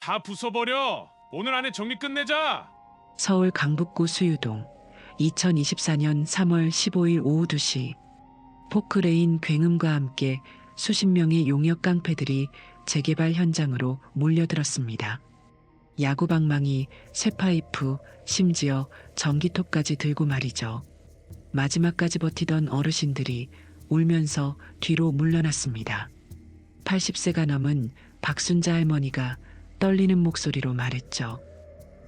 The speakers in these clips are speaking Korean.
다 부숴버려. 오늘 안에 정리 끝내자. 서울 강북구 수유동 2024년 3월 15일 오후 2시 포크레인 굉음과 함께 수십 명의 용역 깡패들이 재개발 현장으로 몰려들었습니다. 야구방망이, 쇠파이프, 심지어 전기톱까지 들고 말이죠. 마지막까지 버티던 어르신들이 울면서 뒤로 물러났습니다. 80세가 넘은 박순자 할머니가 떨리는 목소리로 말했죠.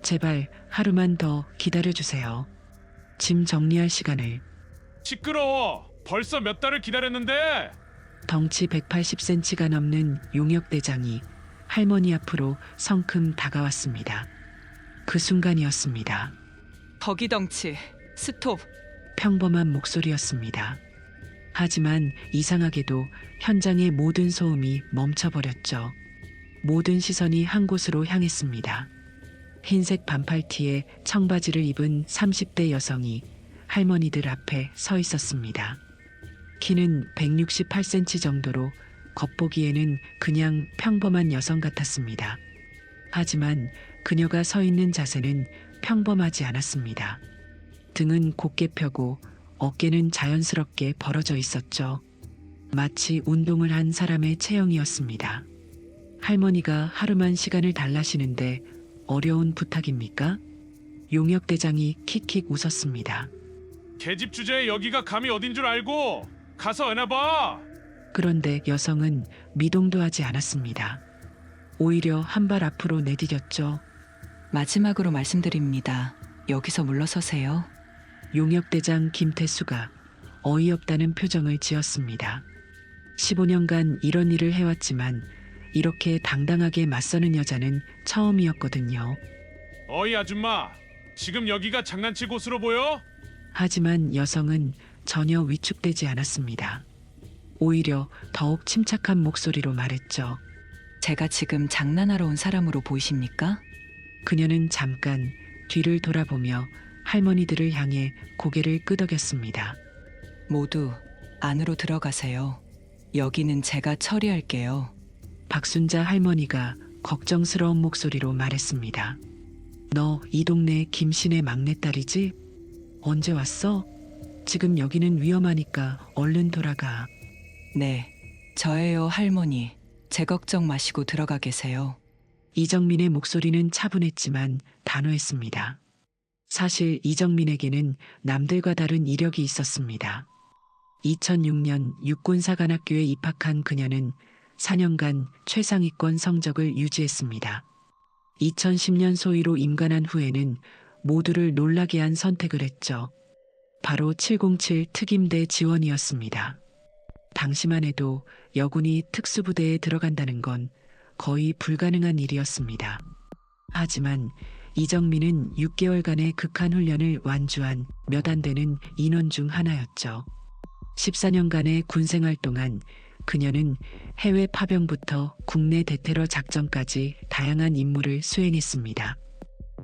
제발 하루만 더 기다려주세요. 짐 정리할 시간을. 시끄러워. 벌써 몇 달을 기다렸는데. 덩치 180cm가 넘는 용역대장이 할머니 앞으로 성큼 다가왔습니다. 그 순간이었습니다. 거기 덩치, 스톱. 평범한 목소리였습니다. 하지만 이상하게도 현장의 모든 소음이 멈춰버렸죠. 모든 시선이 한 곳으로 향했습니다. 흰색 반팔티에 청바지를 입은 30대 여성이 할머니들 앞에 서 있었습니다. 키는 168cm 정도로 겉보기에는 그냥 평범한 여성 같았습니다. 하지만 그녀가 서 있는 자세는 평범하지 않았습니다. 등은 곧게 펴고 어깨는 자연스럽게 벌어져 있었죠. 마치 운동을 한 사람의 체형이었습니다. 할머니가 하루만 시간을 달라시는데 어려운 부탁입니까? 용역대장이 킥킥 웃었습니다. 계집 주제에 여기가 감히 어딘 줄 알고 가서 안아봐. 그런데 여성은 미동도 하지 않았습니다. 오히려 한 발 앞으로 내디뎠죠. 마지막으로 말씀드립니다. 여기서 물러서세요. 용역대장 김태수가 어이없다는 표정을 지었습니다. 15년간 이런 일을 해왔지만 이렇게 당당하게 맞서는 여자는 처음이었거든요. 어이 아줌마, 지금 여기가 장난칠 곳으로 보여? 하지만 여성은 전혀 위축되지 않았습니다. 오히려 더욱 침착한 목소리로 말했죠. 제가 지금 장난하러 온 사람으로 보이십니까? 그녀는 잠깐 뒤를 돌아보며 할머니들을 향해 고개를 끄덕였습니다. 모두 안으로 들어가세요. 여기는 제가 처리할게요. 박순자 할머니가 걱정스러운 목소리로 말했습니다. 너 이 동네 김신의 막내딸이지? 언제 왔어? 지금 여기는 위험하니까 얼른 돌아가. 네, 저예요, 할머니. 제 걱정 마시고 들어가 계세요. 이정민의 목소리는 차분했지만 단호했습니다. 사실 이정민에게는 남들과 다른 이력이 있었습니다. 2006년 육군사관학교에 입학한 그녀는 4년간 최상위권 성적을 유지했습니다. 2010년 소위로 임관한 후에는 모두를 놀라게 한 선택을 했죠. 바로 707 특임대 지원이었습니다. 당시만 해도 여군이 특수부대에 들어간다는 건 거의 불가능한 일이었습니다. 하지만 이정민은 6개월간의 극한 훈련을 완주한 몇 안 되는 인원 중 하나였죠. 14년간의 군생활 동안 그녀는 해외 파병부터 국내 대테러 작전까지 다양한 임무를 수행했습니다.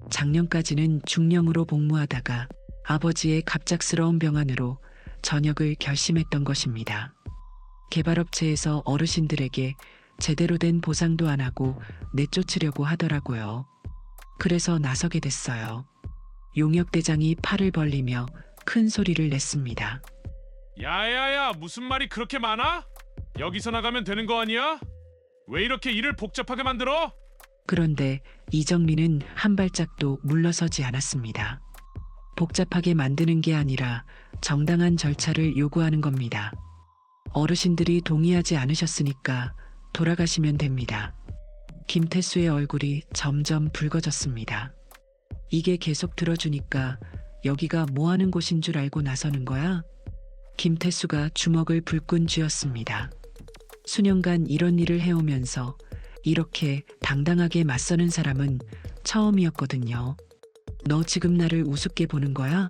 작년까지는 중령으로 복무하다가 아버지의 갑작스러운 병환으로 전역을 결심했던 것입니다. 개발업체에서 어르신들에게 제대로 된 보상도 안 하고 내쫓으려고 하더라고요. 그래서 나서게 됐어요. 용역대장이 팔을 벌리며 큰 소리를 냈습니다. 야야야, 무슨 말이 그렇게 많아? 여기서 나가면 되는 거 아니야? 왜 이렇게 일을 복잡하게 만들어? 그런데 이정민은 한 발짝도 물러서지 않았습니다. 복잡하게 만드는 게 아니라 정당한 절차를 요구하는 겁니다. 어르신들이 동의하지 않으셨으니까 돌아가시면 됩니다. 김태수의 얼굴이 점점 붉어졌습니다. 이게 계속 들어주니까 여기가 뭐 하는 곳인 줄 알고 나서는 거야? 김태수가 주먹을 불끈 쥐었습니다. 수년간 이런 일을 해오면서 이렇게 당당하게 맞서는 사람은 처음이었거든요. 너 지금 나를 우습게 보는 거야?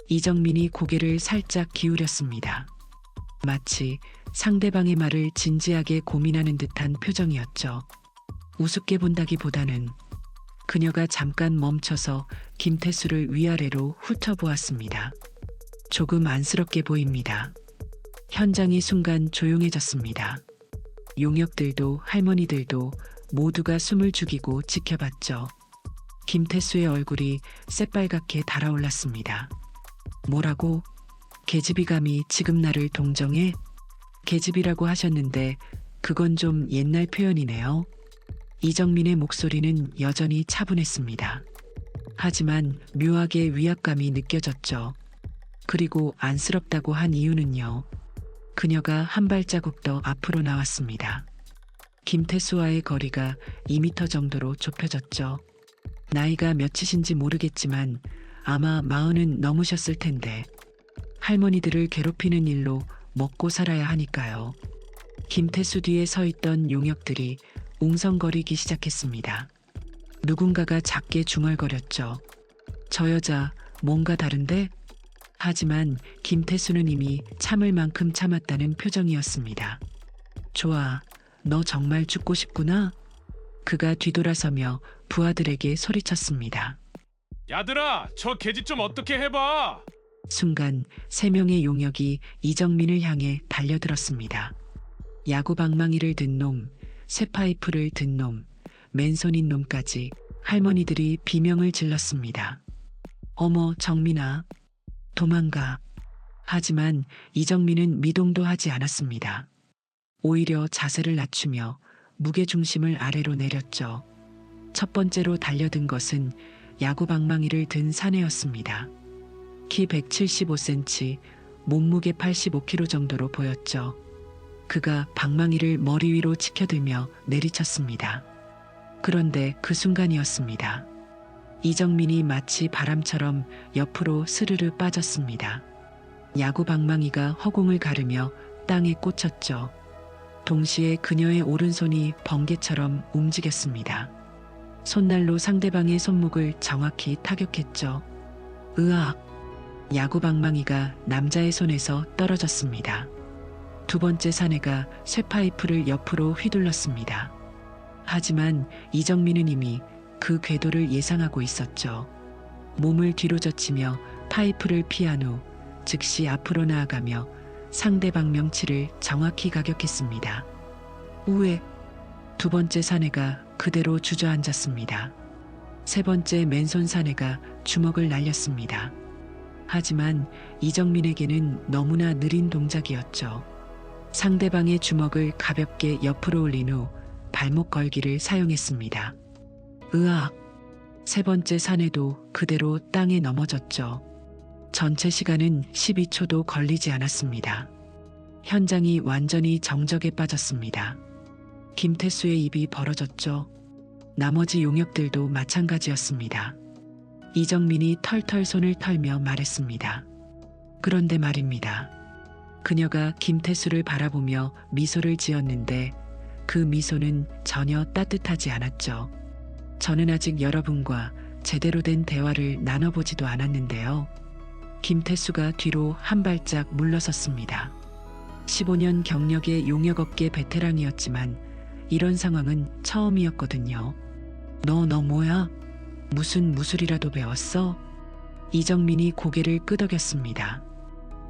이정민이 고개를 살짝 기울였습니다. 마치 상대방의 말을 진지하게 고민하는 듯한 표정이었죠. 우습게 본다기보다는 그녀가 잠깐 멈춰서 김태수를 위아래로 훑어보았습니다. 조금 안쓰럽게 보입니다. 현장이 순간 조용해졌습니다. 용역들도 할머니들도 모두가 숨을 죽이고 지켜봤죠. 김태수의 얼굴이 새빨갛게 달아올랐습니다. 뭐라고? 계집이 감히 지금 나를 동정해? 계집이라고 하셨는데 그건 좀 옛날 표현이네요. 이정민의 목소리는 여전히 차분했습니다. 하지만 묘하게 위압감이 느껴졌죠. 그리고 안쓰럽다고 한 이유는요. 그녀가 한 발자국 더 앞으로 나왔습니다. 김태수와의 거리가 2미터 정도로 좁혀졌죠. 나이가 몇이신지 모르겠지만 아마 40은 넘으셨을 텐데 할머니들을 괴롭히는 일로 먹고 살아야 하니까요. 김태수 뒤에 서 있던 용역들이 웅성거리기 시작했습니다. 누군가가 작게 중얼거렸죠. 저 여자 뭔가 다른데? 하지만 김태수는 이미 참을 만큼 참았다는 표정이었습니다. 좋아, 너 정말 죽고 싶구나? 그가 뒤돌아서며 부하들에게 소리쳤습니다. 야들아, 저 계집 좀 어떻게 해봐. 순간 3명의 용역이 이정민을 향해 달려들었습니다. 야구 방망이를 든 놈, 쇠파이프를 든 놈, 맨손인 놈까지 할머니들이 비명을 질렀습니다. 어머, 정민아, 도망가. 하지만 이정민은 미동도 하지 않았습니다. 오히려 자세를 낮추며 무게중심을 아래로 내렸죠. 첫 번째로 달려든 것은 야구 방망이를 든 사내였습니다. 키 175cm, 몸무게 85kg 정도로 보였죠. 그가 방망이를 머리 위로 치켜들며 내리쳤습니다. 그런데 그 순간이었습니다. 이정민이 마치 바람처럼 옆으로 스르르 빠졌습니다. 야구 방망이가 허공을 가르며 땅에 꽂혔죠. 동시에 그녀의 오른손이 번개처럼 움직였습니다. 손날로 상대방의 손목을 정확히 타격했죠. 으악! 야구 방망이가 남자의 손에서 떨어졌습니다. 두 번째 사내가 쇠파이프를 옆으로 휘둘렀습니다. 하지만 이정민은 이미 그 궤도를 예상하고 있었죠. 몸을 뒤로 젖히며 파이프를 피한 후 즉시 앞으로 나아가며 상대방 명치를 정확히 가격했습니다. 우에 두 번째 사내가 그대로 주저앉았습니다. 세 번째 맨손 사내가 주먹을 날렸습니다. 하지만 이정민에게는 너무나 느린 동작이었죠. 상대방의 주먹을 가볍게 옆으로 올린 후 발목 걸기를 사용했습니다. 으악! 세 번째 사내도 그대로 땅에 넘어졌죠. 전체 시간은 12초도 걸리지 않았습니다. 현장이 완전히 정적에 빠졌습니다. 김태수의 입이 벌어졌죠. 나머지 용역들도 마찬가지였습니다. 이정민이 털털 손을 털며 말했습니다. 그런데 말입니다. 그녀가 김태수를 바라보며 미소를 지었는데 그 미소는 전혀 따뜻하지 않았죠. 저는 아직 여러분과 제대로 된 대화를 나눠보지도 않았는데요. 김태수가 뒤로 한 발짝 물러섰습니다. 15년 경력의 용역업계 베테랑이었지만 이런 상황은 처음이었거든요. 너 뭐야? 무슨 무술이라도 배웠어? 이정민이 고개를 끄덕였습니다.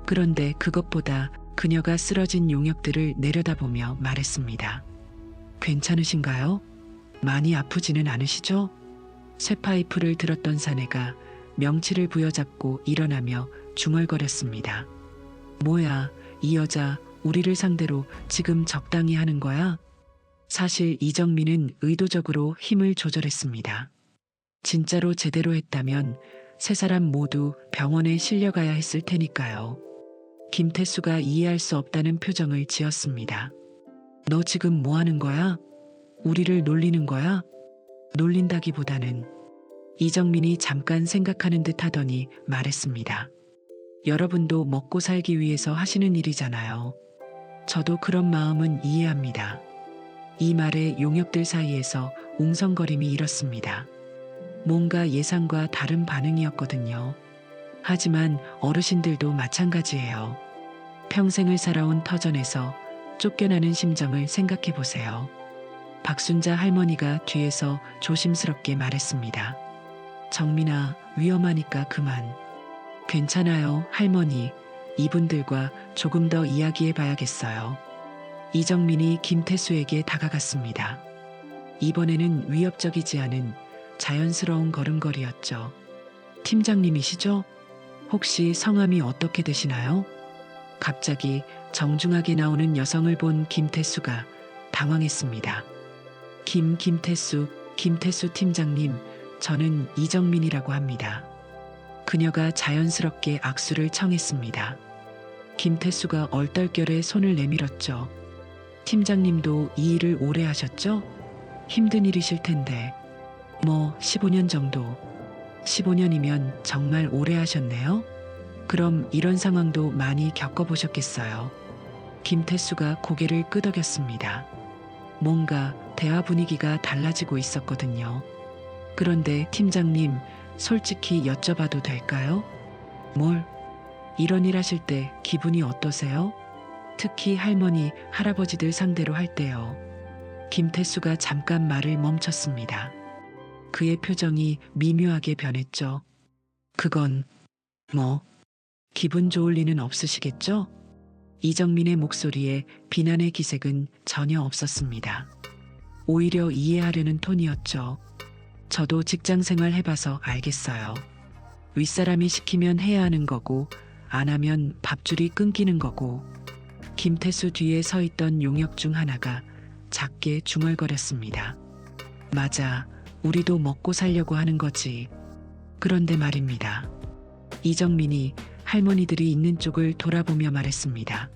그런데 그것보다 그녀가 쓰러진 용역들을 내려다보며 말했습니다. 괜찮으신가요? 많이 아프지는 않으시죠? 쇠파이프를 들었던 사내가 명치를 부여잡고 일어나며 중얼거렸습니다. 뭐야, 이 여자 우리를 상대로 지금 적당히 하는 거야? 사실 이정민은 의도적으로 힘을 조절했습니다. 진짜로 제대로 했다면 세 사람 모두 병원에 실려가야 했을 테니까요. 김태수가 이해할 수 없다는 표정을 지었습니다. 너 지금 뭐 하는 거야? 우리를 놀리는 거야? 놀린다기보다는 이정민이 잠깐 생각하는 듯 하더니 말했습니다. 여러분도 먹고 살기 위해서 하시는 일이잖아요. 저도 그런 마음은 이해합니다. 이 말에 용역들 사이에서 웅성거림이 일었습니다. 뭔가 예상과 다른 반응이었거든요. 하지만 어르신들도 마찬가지예요. 평생을 살아온 터전에서 쫓겨나는 심정을 생각해 보세요. 박순자 할머니가 뒤에서 조심스럽게 말했습니다. 정민아, 위험하니까 그만. 괜찮아요, 할머니. 이분들과 조금 더 이야기해 봐야겠어요. 이정민이 김태수에게 다가갔습니다. 이번에는 위협적이지 않은 자연스러운 걸음걸이였죠. 팀장님이시죠? 혹시 성함이 어떻게 되시나요? 갑자기 정중하게 나오는 여성을 본 김태수가 당황했습니다. 김태수 팀장님, 저는 이정민이라고 합니다. 그녀가 자연스럽게 악수를 청했습니다. 김태수가 얼떨결에 손을 내밀었죠. 팀장님도 이 일을 오래 하셨죠? 힘든 일이실 텐데. 15년 정도. 15년이면 정말 오래 하셨네요. 그럼 이런 상황도 많이 겪어보셨겠어요. 김태수가 고개를 끄덕였습니다. 뭔가 대화 분위기가 달라지고 있었거든요. 그런데 팀장님, 솔직히 여쭤봐도 될까요? 이런 일 하실 때 기분이 어떠세요? 특히 할머니, 할아버지들 상대로 할 때요. 김태수가 잠깐 말을 멈췄습니다. 그의 표정이 미묘하게 변했죠. 그건 기분 좋을 리는 없으시겠죠? 이정민의 목소리에 비난의 기색은 전혀 없었습니다. 오히려 이해하려는 톤이었죠. 저도 직장 생활 해봐서 알겠어요. 윗사람이 시키면 해야 하는 거고 안 하면 밥줄이 끊기는 거고. 김태수 뒤에 서 있던 용역 중 하나가 작게 중얼거렸습니다. 맞아, 우리도 먹고 살려고 하는 거지. 그런데 말입니다. 이정민이 할머니들이 있는 쪽을 돌아보며 말했습니다.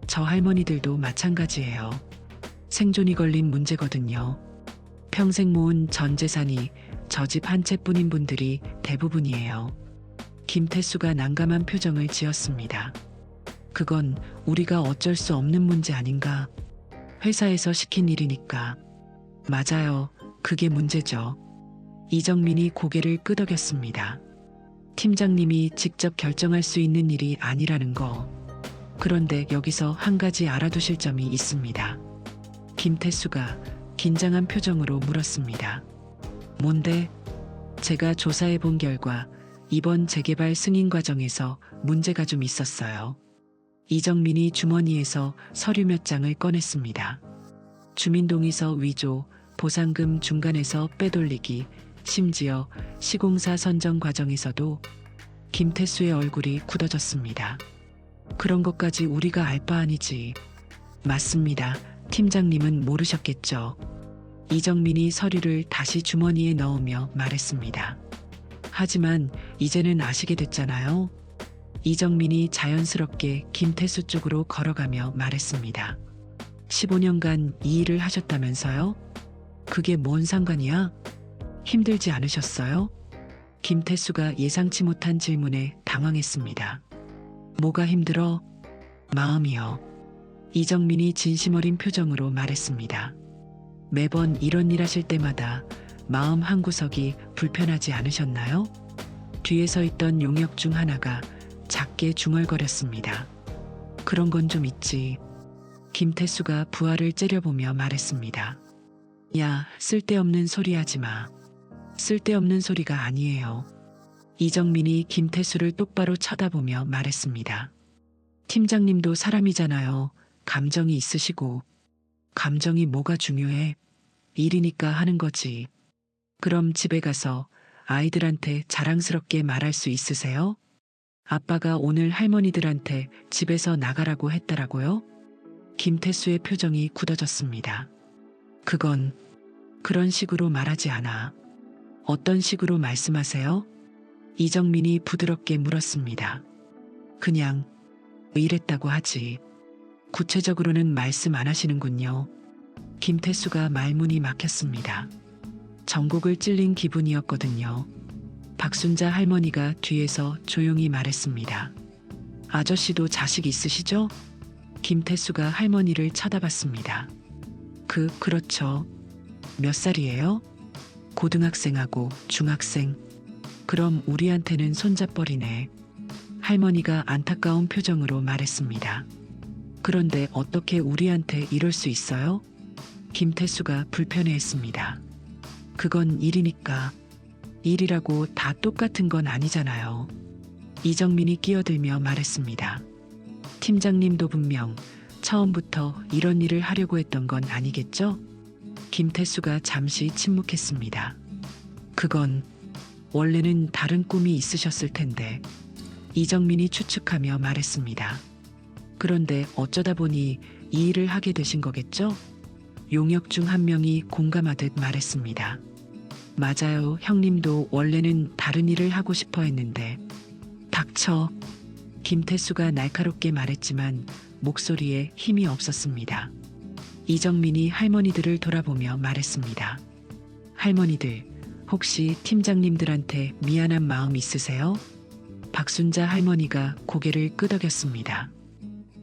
저 할머니들도 마찬가지예요. 생존이 걸린 문제거든요. 평생 모은 전 재산이 저 집 한 채뿐인 분들이 대부분이에요. 김태수가 난감한 표정을 지었습니다. 그건 우리가 어쩔 수 없는 문제 아닌가? 회사에서 시킨 일이니까. 맞아요. 그게 문제죠. 이정민이 고개를 끄덕였습니다. 팀장님이 직접 결정할 수 있는 일이 아니라는 거. 그런데 여기서 한 가지 알아두실 점이 있습니다. 김태수가 긴장한 표정으로 물었습니다. 뭔데? 제가 조사해 본 결과 이번 재개발 승인 과정에서 문제가 좀 있었어요. 이정민이 주머니에서 서류 몇 장을 꺼냈습니다. 주민동의서 위조, 보상금 중간에서 빼돌리기, 심지어 시공사 선정 과정에서도. 김태수의 얼굴이 굳어졌습니다. 그런 것까지 우리가 알 바 아니지. 맞습니다. 팀장님은 모르셨겠죠. 이정민이 서류를 다시 주머니에 넣으며 말했습니다. 하지만 이제는 아시게 됐잖아요. 이정민이 자연스럽게 김태수 쪽으로 걸어가며 말했습니다. 15년간 이 일을 하셨다면서요? 그게 뭔 상관이야? 힘들지 않으셨어요? 김태수가 예상치 못한 질문에 당황했습니다. 뭐가 힘들어? 마음이요. 이정민이 진심 어린 표정으로 말했습니다. 매번 이런 일 하실 때마다 마음 한구석이 불편하지 않으셨나요? 뒤에 서 있던 용역 중 하나가 작게 중얼거렸습니다. 그런 건 좀 있지. 김태수가 부하를 째려보며 말했습니다. 야, 쓸데없는 소리 하지 마. 쓸데없는 소리가 아니에요. 이정민이 김태수를 똑바로 쳐다보며 말했습니다. 팀장님도 사람이잖아요. 감정이 있으시고. 감정이 뭐가 중요해? 일이니까 하는 거지. 그럼 집에 가서 아이들한테 자랑스럽게 말할 수 있으세요? 아빠가 오늘 할머니들한테 집에서 나가라고 했더라고요. 김태수의 표정이 굳어졌습니다. 그건 그런 식으로 말하지 않아. 어떤 식으로 말씀하세요? 이정민이 부드럽게 물었습니다. 그냥 이랬다고 하지. 구체적으로는 말씀 안 하시는군요. 김태수가 말문이 막혔습니다. 전곡을 찔린 기분이었거든요. 박순자 할머니가 뒤에서 조용히 말했습니다. 아저씨도 자식 있으시죠? 김태수가 할머니를 쳐다봤습니다. 그렇죠. 몇 살이에요? 고등학생하고 중학생. 그럼 우리한테는 손잡벌이네. 할머니가 안타까운 표정으로 말했습니다. 그런데 어떻게 우리한테 이럴 수 있어요? 김태수가 불편해했습니다. 그건 일이니까. 일이라고 다 똑같은 건 아니잖아요. 이정민이 끼어들며 말했습니다. 팀장님도 분명 처음부터 이런 일을 하려고 했던 건 아니겠죠? 김태수가 잠시 침묵했습니다. 그건 원래는 다른 꿈이 있으셨을 텐데 이정민이 추측하며 말했습니다. 그런데 어쩌다 보니 이 일을 하게 되신 거겠죠? 용역 중 한 명이 공감하듯 말했습니다. 맞아요. 형님도 원래는 다른 일을 하고 싶어 했는데. 닥쳐. 김태수가 날카롭게 말했지만 목소리에 힘이 없었습니다. 이정민이 할머니들을 돌아보며 말했습니다. 할머니들, 혹시 팀장님들한테 미안한 마음 있으세요? 박순자 할머니가 고개를 끄덕였습니다.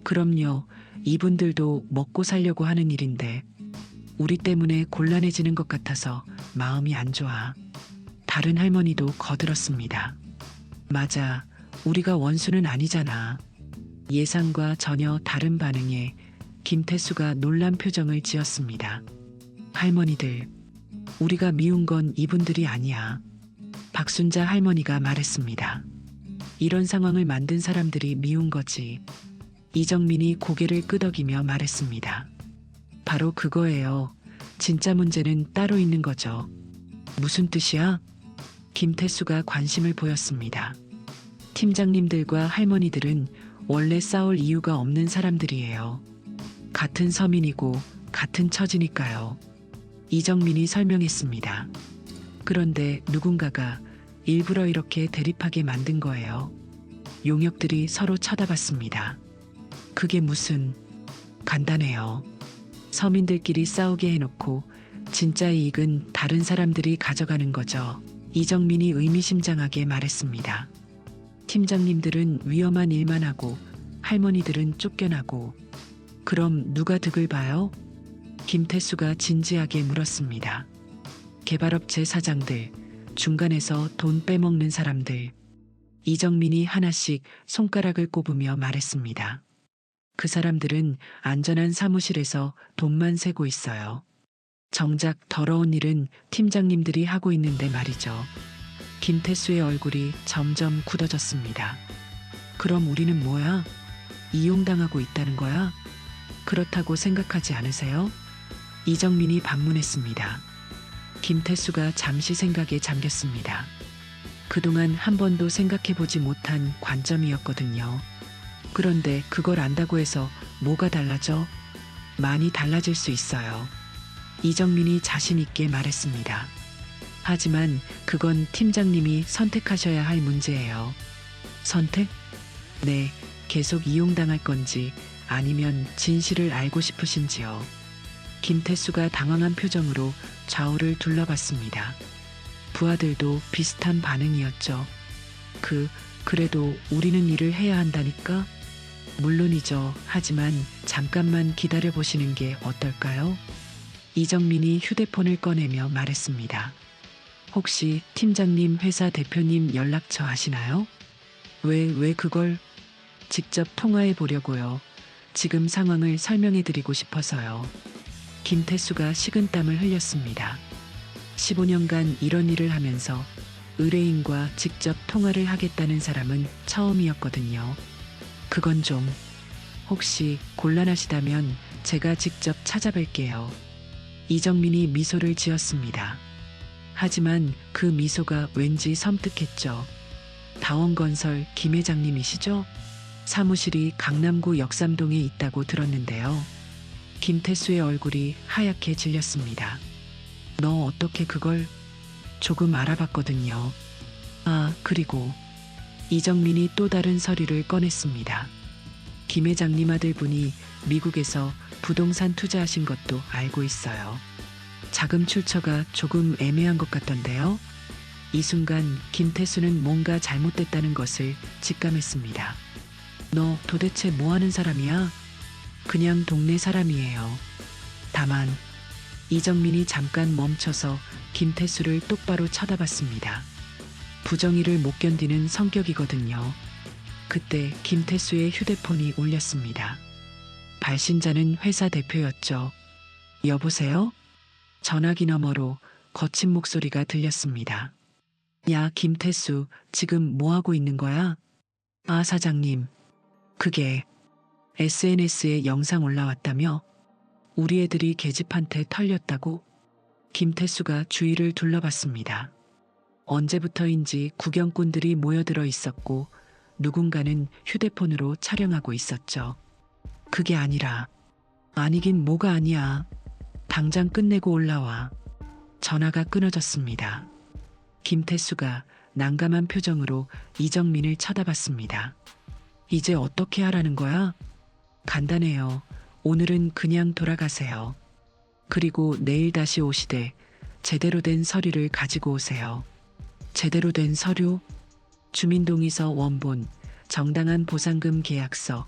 그럼요. 이분들도 먹고 살려고 하는 일인데 우리 때문에 곤란해지는 것 같아서 마음이 안 좋아. 다른 할머니도 거들었습니다. 맞아. 우리가 원수는 아니잖아. 예상과 전혀 다른 반응에 김태수가 놀란 표정을 지었습니다. 할머니들, 우리가 미운 건 이분들이 아니야. 박순자 할머니가 말했습니다. 이런 상황을 만든 사람들이 미운 거지. 이정민이 고개를 끄덕이며 말했습니다. 바로 그거예요. 진짜 문제는 따로 있는 거죠. 무슨 뜻이야? 김태수가 관심을 보였습니다. 팀장님들과 할머니들은 원래 싸울 이유가 없는 사람들이에요. 같은 서민이고 같은 처지니까요. 이정민이 설명했습니다. 그런데 누군가가 일부러 이렇게 대립하게 만든 거예요. 용역들이 서로 쳐다봤습니다. 그게 무슨... 간단해요. 서민들끼리 싸우게 해놓고 진짜 이익은 다른 사람들이 가져가는 거죠. 이정민이 의미심장하게 말했습니다. 팀장님들은 위험한 일만 하고 할머니들은 쫓겨나고 그럼 누가 득을 봐요? 김태수가 진지하게 물었습니다. 개발업체 사장들, 중간에서 돈 빼먹는 사람들. 이정민이 하나씩 손가락을 꼽으며 말했습니다. 그 사람들은 안전한 사무실에서 돈만 세고 있어요. 정작 더러운 일은 팀장님들이 하고 있는데 말이죠. 김태수의 얼굴이 점점 굳어졌습니다. 그럼 우리는 뭐야? 이용당하고 있다는 거야? 그렇다고 생각하지 않으세요? 이정민이 반문했습니다. 김태수가 잠시 생각에 잠겼습니다. 그동안 한 번도 생각해보지 못한 관점이었거든요. 그런데 그걸 안다고 해서 뭐가 달라져? 많이 달라질 수 있어요. 이정민이 자신 있게 말했습니다. 하지만 그건 팀장님이 선택하셔야 할 문제예요. 선택? 네, 계속 이용당할 건지 아니면 진실을 알고 싶으신지요. 김태수가 당황한 표정으로 좌우를 둘러봤습니다. 부하들도 비슷한 반응이었죠. 그래도 우리는 일을 해야 한다니까? 물론이죠. 하지만 잠깐만 기다려 보시는 게 어떨까요? 이정민이 휴대폰을 꺼내며 말했습니다. 혹시 팀장님 회사 대표님 연락처 아시나요? 왜 그걸? 직접 통화해 보려고요. 지금 상황을 설명해 드리고 싶어서요. 김태수가 식은땀을 흘렸습니다. 15년간 이런 일을 하면서 의뢰인과 직접 통화를 하겠다는 사람은 처음이었거든요. 그건 좀... 혹시 곤란하시다면 제가 직접 찾아뵐게요. 이정민이 미소를 지었습니다. 하지만 그 미소가 왠지 섬뜩했죠. 다원건설 김 회장님이시죠? 사무실이 강남구 역삼동에 있다고 들었는데요. 김태수의 얼굴이 하얗게 질렸습니다. 너 어떻게 그걸... 조금 알아봤거든요. 아, 그리고 이정민이 또 다른 서류를 꺼냈습니다. 김 회장님 아들분이 미국에서 부동산 투자하신 것도 알고 있어요. 자금 출처가 조금 애매한 것 같던데요. 이 순간 김태수는 뭔가 잘못됐다는 것을 직감했습니다. 너 도대체 뭐 하는 사람이야? 그냥 동네 사람이에요. 다만 이정민이 잠깐 멈춰서 김태수를 똑바로 쳐다봤습니다. 부정의를 못 견디는 성격이거든요. 그때 김태수의 휴대폰이 울렸습니다. 발신자는 회사 대표였죠. 여보세요? 전화기 너머로 거친 목소리가 들렸습니다. 야, 김태수, 지금 뭐 하고 있는 거야? 아, 사장님. 그게 SNS에 영상 올라왔다며? 우리 애들이 계집한테 털렸다고? 김태수가 주위를 둘러봤습니다. 언제부터인지 구경꾼들이 모여들어 있었고 누군가는 휴대폰으로 촬영하고 있었죠. 그게 아니라 아니긴 뭐가 아니야. 당장 끝내고 올라와. 전화가 끊어졌습니다. 김태수가 난감한 표정으로 이정민을 쳐다봤습니다. 이제 어떻게 하라는 거야? 간단해요. 오늘은 그냥 돌아가세요. 그리고 내일 다시 오시되 제대로 된 서류를 가지고 오세요. 제대로 된 서류? 주민동의서 원본, 정당한 보상금 계약서,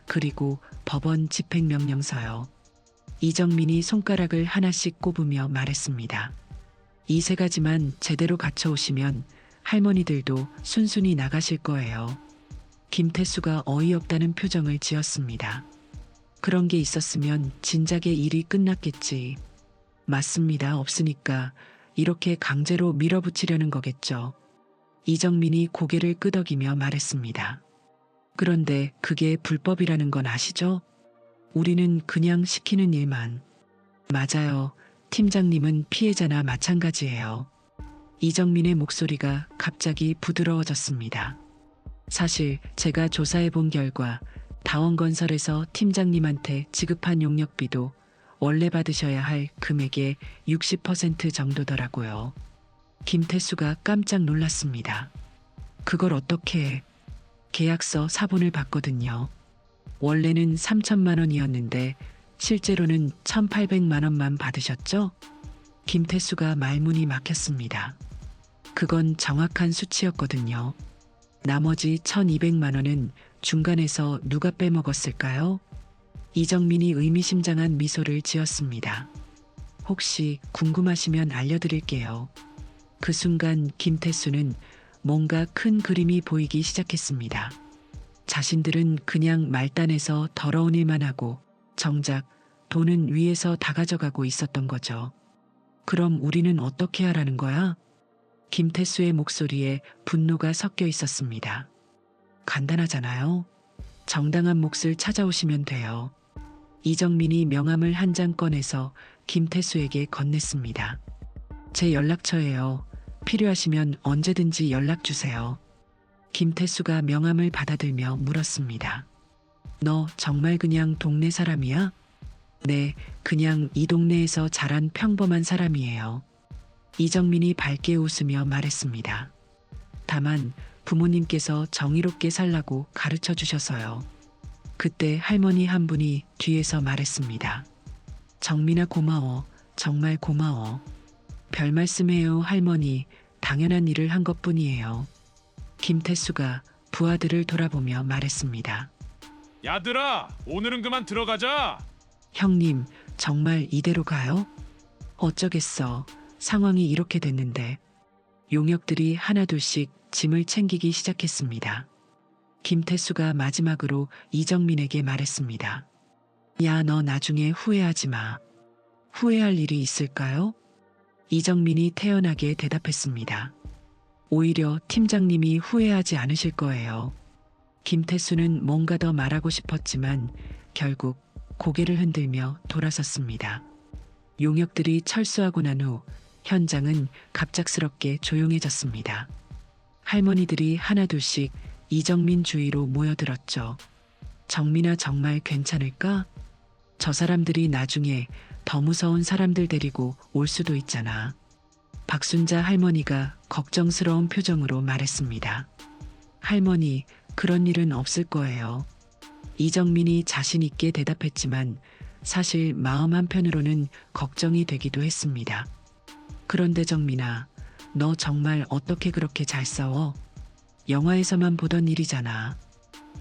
그리고 법원 집행명령서요. 이정민이 손가락을 하나씩 꼽으며 말했습니다. 이 세 가지만 제대로 갖춰오시면 할머니들도 순순히 나가실 거예요. 김태수가 어이없다는 표정을 지었습니다. 그런 게 있었으면 진작에 일이 끝났겠지. 맞습니다. 없으니까 이렇게 강제로 밀어붙이려는 거겠죠. 이정민이 고개를 끄덕이며 말했습니다. 그런데 그게 불법이라는 건 아시죠? 우리는 그냥 시키는 일만. 맞아요. 팀장님은 피해자나 마찬가지예요. 이정민의 목소리가 갑자기 부드러워졌습니다. 사실 제가 조사해 본 결과 다원건설에서 팀장님한테 지급한 용역비도 원래 받으셔야 할 금액의 60% 정도더라고요. 김태수가 깜짝 놀랐습니다. 그걸 어떻게 해? 계약서 사본을 봤거든요. 원래는 3천만 원이었는데 실제로는 1,800만 원만 받으셨죠? 김태수가 말문이 막혔습니다. 그건 정확한 수치였거든요. 나머지 1,200만 원은 중간에서 누가 빼먹었을까요? 이정민이 의미심장한 미소를 지었습니다. 혹시 궁금하시면 알려드릴게요. 그 순간 김태수는 뭔가 큰 그림이 보이기 시작했습니다. 자신들은 그냥 말단에서 더러운 일만 하고 정작 돈은 위에서 다 가져가고 있었던 거죠. 그럼 우리는 어떻게 하라는 거야? 김태수의 목소리에 분노가 섞여 있었습니다. 간단하잖아요. 정당한 몫을 찾아오시면 돼요. 이정민이 명함을 한 장 꺼내서 김태수에게 건넸습니다. 제 연락처예요. 필요하시면 언제든지 연락 주세요. 김태수가 명함을 받아들며 물었습니다. 너 정말 그냥 동네 사람이야? 네, 그냥 이 동네에서 자란 평범한 사람이에요. 이정민이 밝게 웃으며 말했습니다. 다만 부모님께서 정의롭게 살라고 가르쳐 주셔서요. 그때 할머니 한 분이 뒤에서 말했습니다. 정민아 고마워. 정말 고마워. 별 말씀해요 할머니. 당연한 일을 한 것뿐이에요. 김태수가 부하들을 돌아보며 말했습니다. 야들아, 오늘은 그만 들어가자. 형님, 정말 이대로 가요? 어쩌겠어. 상황이 이렇게 됐는데. 용역들이 하나둘씩 짐을 챙기기 시작했습니다. 김태수가 마지막으로 이정민에게 말했습니다. 야, 너 나중에 후회하지 마. 후회할 일이 있을까요? 이정민이 태연하게 대답했습니다. 오히려 팀장님이 후회하지 않으실 거예요. 김태수는 뭔가 더 말하고 싶었지만 결국 고개를 흔들며 돌아섰습니다. 용역들이 철수하고 난 후 현장은 갑작스럽게 조용해졌습니다. 할머니들이 하나둘씩 이정민 주위로 모여들었죠. 정민아 정말 괜찮을까? 저 사람들이 나중에 더 무서운 사람들 데리고 올 수도 있잖아. 박순자 할머니가 걱정스러운 표정으로 말했습니다. 할머니, 그런 일은 없을 거예요. 이정민이 자신 있게 대답했지만 사실 마음 한편으로는 걱정이 되기도 했습니다. 그런데 정민아, 너 정말 어떻게 그렇게 잘 싸워? 영화에서만 보던 일이잖아.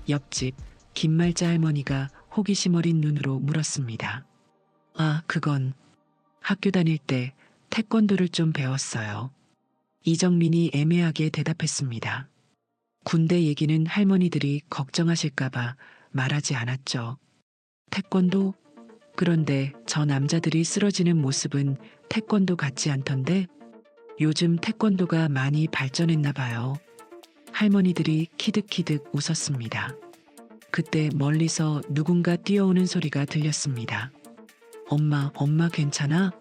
옆집 김말자 할머니가 호기심 어린 눈으로 물었습니다. 아, 그건 학교 다닐 때 태권도를 좀 배웠어요. 이정민이 애매하게 대답했습니다. 군대 얘기는 할머니들이 걱정하실까봐 말하지 않았죠. 태권도? 그런데 저 남자들이 쓰러지는 모습은 태권도 같지 않던데? 요즘 태권도가 많이 발전했나 봐요. 할머니들이 키득키득 웃었습니다. 그때 멀리서 누군가 뛰어오는 소리가 들렸습니다. 엄마 괜찮아?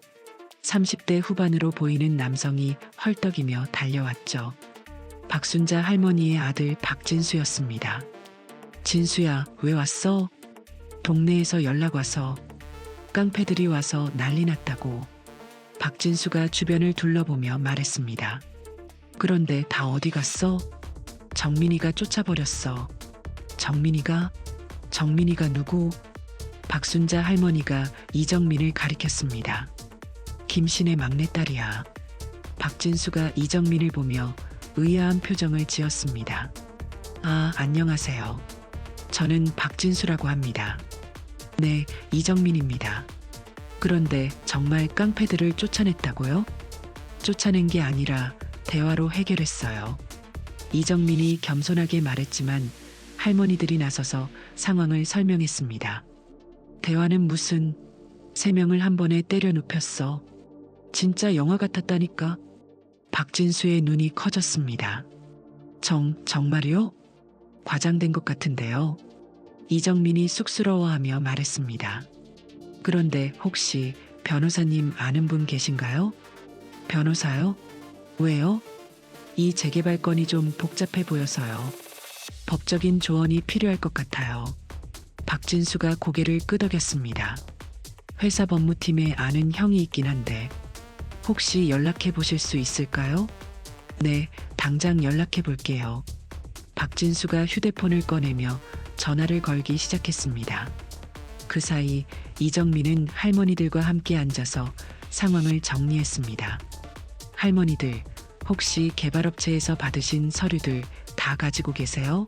30대 후반으로 보이는 남성이 헐떡이며 달려왔죠. 박순자 할머니의 아들 박진수였습니다. 진수야, 왜 왔어? 동네에서 연락 와서 깡패들이 와서 난리 났다고. 박진수가 주변을 둘러보며 말했습니다. 그런데 다 어디 갔어? 정민이가 쫓아버렸어. 정민이가? 정민이가 누구? 박순자 할머니가 이정민을 가리켰습니다. 김신의 막내딸이야. 박진수가 이정민을 보며 의아한 표정을 지었습니다. 아, 안녕하세요. 저는 박진수라고 합니다. 네, 이정민입니다. 그런데 정말 깡패들을 쫓아냈다고요? 쫓아낸 게 아니라 대화로 해결했어요. 이정민이 겸손하게 말했지만 할머니들이 나서서 상황을 설명했습니다. 대화는 무슨, 3명을 한 번에 때려 눕혔어. 진짜 영화 같았다니까. 박진수의 눈이 커졌습니다. 정말이요? 과장된 것 같은데요. 이정민이 쑥스러워하며 말했습니다. 그런데 혹시 변호사님 아는 분 계신가요? 변호사요? 왜요? 이 재개발 건이 좀 복잡해 보여서요. 법적인 조언이 필요할 것 같아요. 박진수가 고개를 끄덕였습니다. 회사 법무팀에 아는 형이 있긴 한데 혹시 연락해 보실 수 있을까요? 네, 당장 연락해 볼게요. 박진수가 휴대폰을 꺼내며 전화를 걸기 시작했습니다. 그 사이 이정민은 할머니들과 함께 앉아서 상황을 정리했습니다. 할머니들, 혹시 개발업체에서 받으신 서류들 다 가지고 계세요?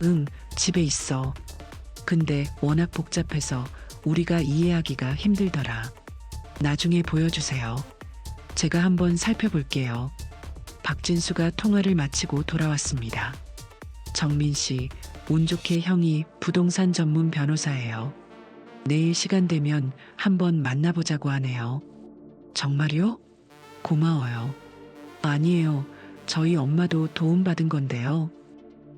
응, 집에 있어. 근데 워낙 복잡해서 우리가 이해하기가 힘들더라. 나중에 보여주세요. 제가 한번 살펴볼게요. 박진수가 통화를 마치고 돌아왔습니다. 정민 씨, 운 좋게 형이 부동산 전문 변호사예요. 내일 시간 되면 한번 만나보자고 하네요. 정말요? 고마워요. 아니에요. 저희 엄마도 도움받은 건데요.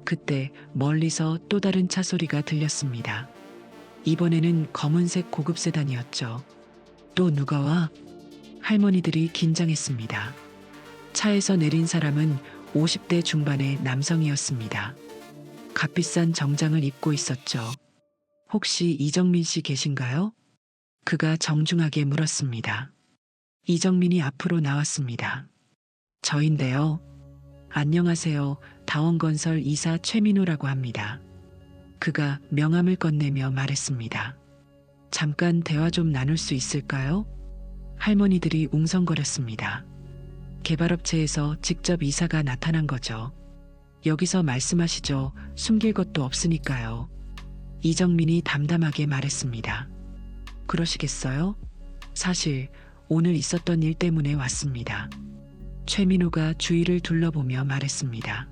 그때 멀리서 또 다른 차 소리가 들렸습니다. 이번에는 검은색 고급 세단이었죠. 또 누가 와? 할머니들이 긴장했습니다. 차에서 내린 사람은 50대 중반의 남성이었습니다. 값비싼 정장을 입고 있었죠. 혹시 이정민 씨 계신가요? 그가 정중하게 물었습니다. 이정민이 앞으로 나왔습니다. 저인데요. 안녕하세요. 다원건설 이사 최민호라고 합니다. 그가 명함을 건네며 말했습니다. 잠깐 대화 좀 나눌 수 있을까요? 할머니들이 웅성거렸습니다. 개발업체에서 직접 이사가 나타난 거죠. 여기서 말씀하시죠. 숨길 것도 없으니까요. 이정민이 담담하게 말했습니다. 그러시겠어요? 사실 오늘 있었던 일 때문에 왔습니다. 최민호가 주위를 둘러보며 말했습니다.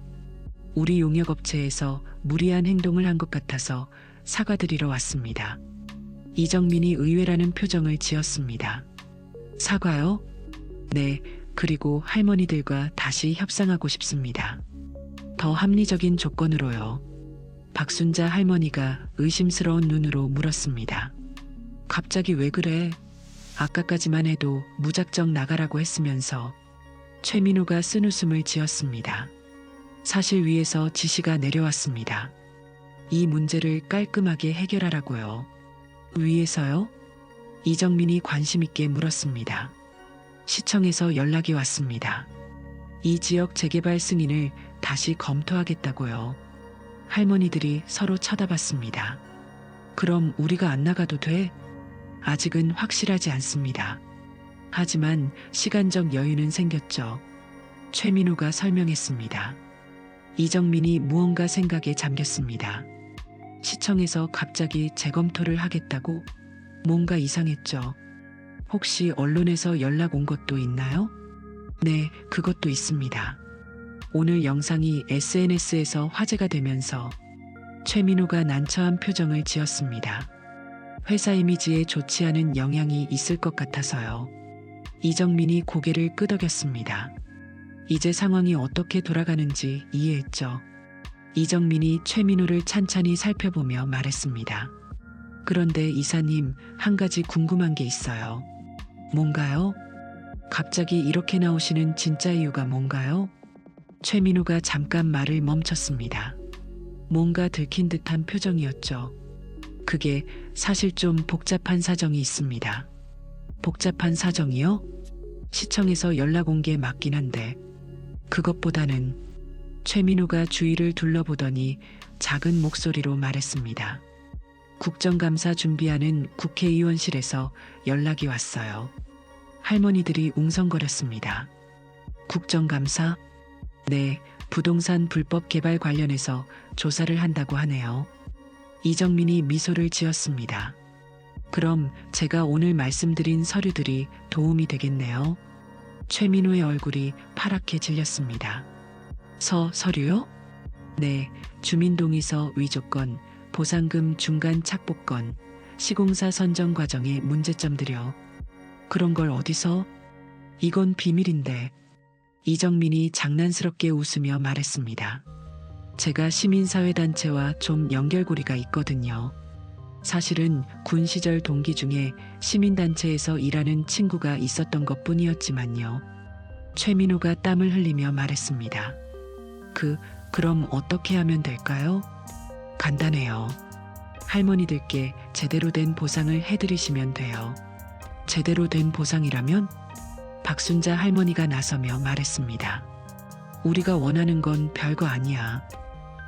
우리 용역업체에서 무리한 행동을 한 것 같아서 사과드리러 왔습니다. 이정민이 의외라는 표정을 지었습니다. 사과요? 네, 그리고 할머니들과 다시 협상하고 싶습니다. 더 합리적인 조건으로요. 박순자 할머니가 의심스러운 눈으로 물었습니다. 갑자기 왜 그래? 아까까지만 해도 무작정 나가라고 했으면서. 최민호가 쓴웃음을 지었습니다. 사실 위에서 지시가 내려왔습니다. 이 문제를 깔끔하게 해결하라고요. 위에서요? 이정민이 관심 있게 물었습니다. 시청에서 연락이 왔습니다. 이 지역 재개발 승인을 다시 검토하겠다고요. 할머니들이 서로 쳐다봤습니다. 그럼 우리가 안 나가도 돼? 아직은 확실하지 않습니다. 하지만 시간적 여유는 생겼죠. 최민호가 설명했습니다. 이정민이 무언가 생각에 잠겼습니다. 시청에서 갑자기 재검토를 하겠다고? 뭔가 이상했죠. 혹시 언론에서 연락 온 것도 있나요? 네, 그것도 있습니다. 오늘 영상이 SNS에서 화제가 되면서 최민호가 난처한 표정을 지었습니다. 회사 이미지에 좋지 않은 영향이 있을 것 같아서요. 이정민이 고개를 끄덕였습니다. 이제 상황이 어떻게 돌아가는지 이해했죠. 이정민이 최민호를 찬찬히 살펴보며 말했습니다. 그런데 이사님, 한 가지 궁금한 게 있어요. 뭔가요? 갑자기 이렇게 나오시는 진짜 이유가 뭔가요? 최민우가 잠깐 말을 멈췄습니다. 뭔가 들킨 듯한 표정이었죠. 그게 사실 좀 복잡한 사정이 있습니다. 복잡한 사정이요? 시청에서 연락 온 게 맞긴 한데 그것보다는 최민우가 주위를 둘러보더니 작은 목소리로 말했습니다. 국정감사 준비하는 국회의원실에서 연락이 왔어요. 할머니들이 웅성거렸습니다. 국정감사? 네, 부동산 불법 개발 관련해서 조사를 한다고 하네요. 이정민이 미소를 지었습니다. 그럼 제가 오늘 말씀드린 서류들이 도움이 되겠네요. 최민우의 얼굴이 파랗게 질렸습니다. 서류요? 네, 주민동의서 위조건, 보상금 중간 착복건, 시공사 선정 과정의 문제점들이요. 그런 걸 어디서? 이건 비밀인데. 이정민이 장난스럽게 웃으며 말했습니다. 제가 시민사회단체와 좀 연결고리가 있거든요. 사실은 군 시절 동기 중에 시민단체에서 일하는 친구가 있었던 것 뿐이었지만요. 최민우가 땀을 흘리며 말했습니다. 그럼 어떻게 하면 될까요? 간단해요. 할머니들께 제대로 된 보상을 해드리시면 돼요. 제대로 된 보상이라면? 박순자 할머니가 나서며 말했습니다. 우리가 원하는 건 별거 아니야.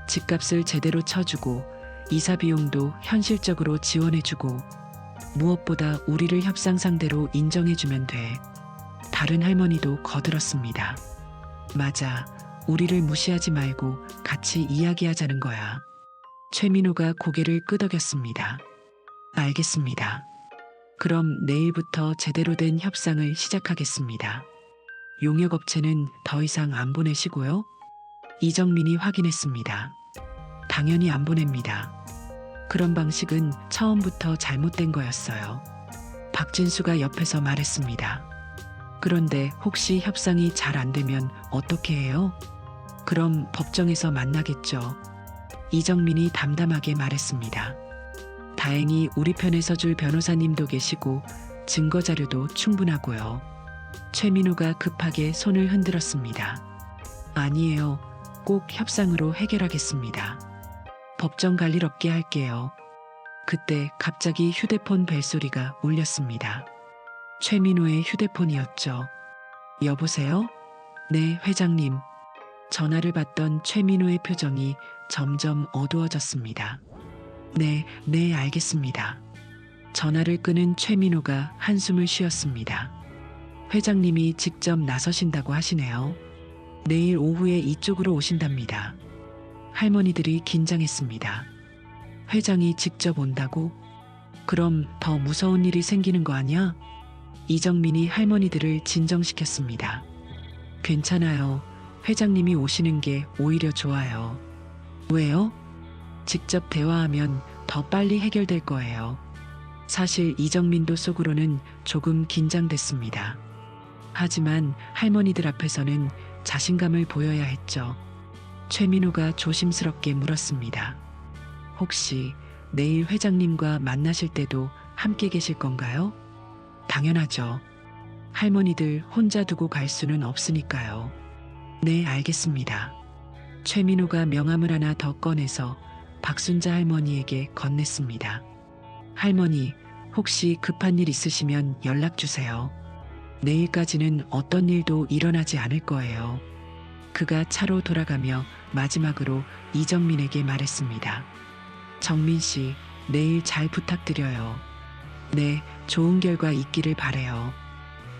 집값을 제대로 쳐주고 이사 비용도 현실적으로 지원해주고 무엇보다 우리를 협상 상대로 인정해주면 돼. 다른 할머니도 거들었습니다. 맞아. 우리를 무시하지 말고 같이 이야기하자는 거야. 최민우가 고개를 끄덕였습니다. 알겠습니다. 그럼 내일부터 제대로 된 협상을 시작하겠습니다. 용역업체는 더 이상 안 보내시고요? 이정민이 확인했습니다. 당연히 안 보냅니다. 그런 방식은 처음부터 잘못된 거였어요. 박진수가 옆에서 말했습니다. 그런데 혹시 협상이 잘 안 되면 어떻게 해요? 그럼 법정에서 만나겠죠. 이정민이 담담하게 말했습니다. 다행히 우리 편에 서줄 변호사님도 계시고 증거 자료도 충분하고요. 최민우가 급하게 손을 흔들었습니다. 아니에요. 꼭 협상으로 해결하겠습니다. 법정 갈 일 없게 할게요. 그때 갑자기 휴대폰 벨소리가 울렸습니다. 최민우의 휴대폰이었죠. 여보세요? 네, 회장님. 전화를 받던 최민우의 표정이 점점 어두워졌습니다. 네, 알겠습니다. 전화를 끄는 최민우가 한숨을 쉬었습니다. 회장님이 직접 나서신다고 하시네요. 내일 오후에 이쪽으로 오신답니다. 할머니들이 긴장했습니다. 회장이 직접 온다고? 그럼 더 무서운 일이 생기는 거 아니야? 이정민이 할머니들을 진정시켰습니다. 괜찮아요. 회장님이 오시는 게 오히려 좋아요. 왜요? 직접 대화하면 더 빨리 해결될 거예요. 사실 이정민도 속으로는 조금 긴장됐습니다. 하지만 할머니들 앞에서는 자신감을 보여야 했죠. 최민우가 조심스럽게 물었습니다. 혹시 내일 회장님과 만나실 때도 함께 계실 건가요? 당연하죠. 할머니들 혼자 두고 갈 수는 없으니까요. 네, 알겠습니다. 최민우가 명함을 하나 더 꺼내서 박순자 할머니에게 건넸습니다. 할머니, 혹시 급한 일 있으시면 연락 주세요. 내일까지는 어떤 일도 일어나지 않을 거예요. 그가 차로 돌아가며 마지막으로 이정민에게 말했습니다. 정민 씨, 내일 잘 부탁드려요. 네, 좋은 결과 있기를 바래요.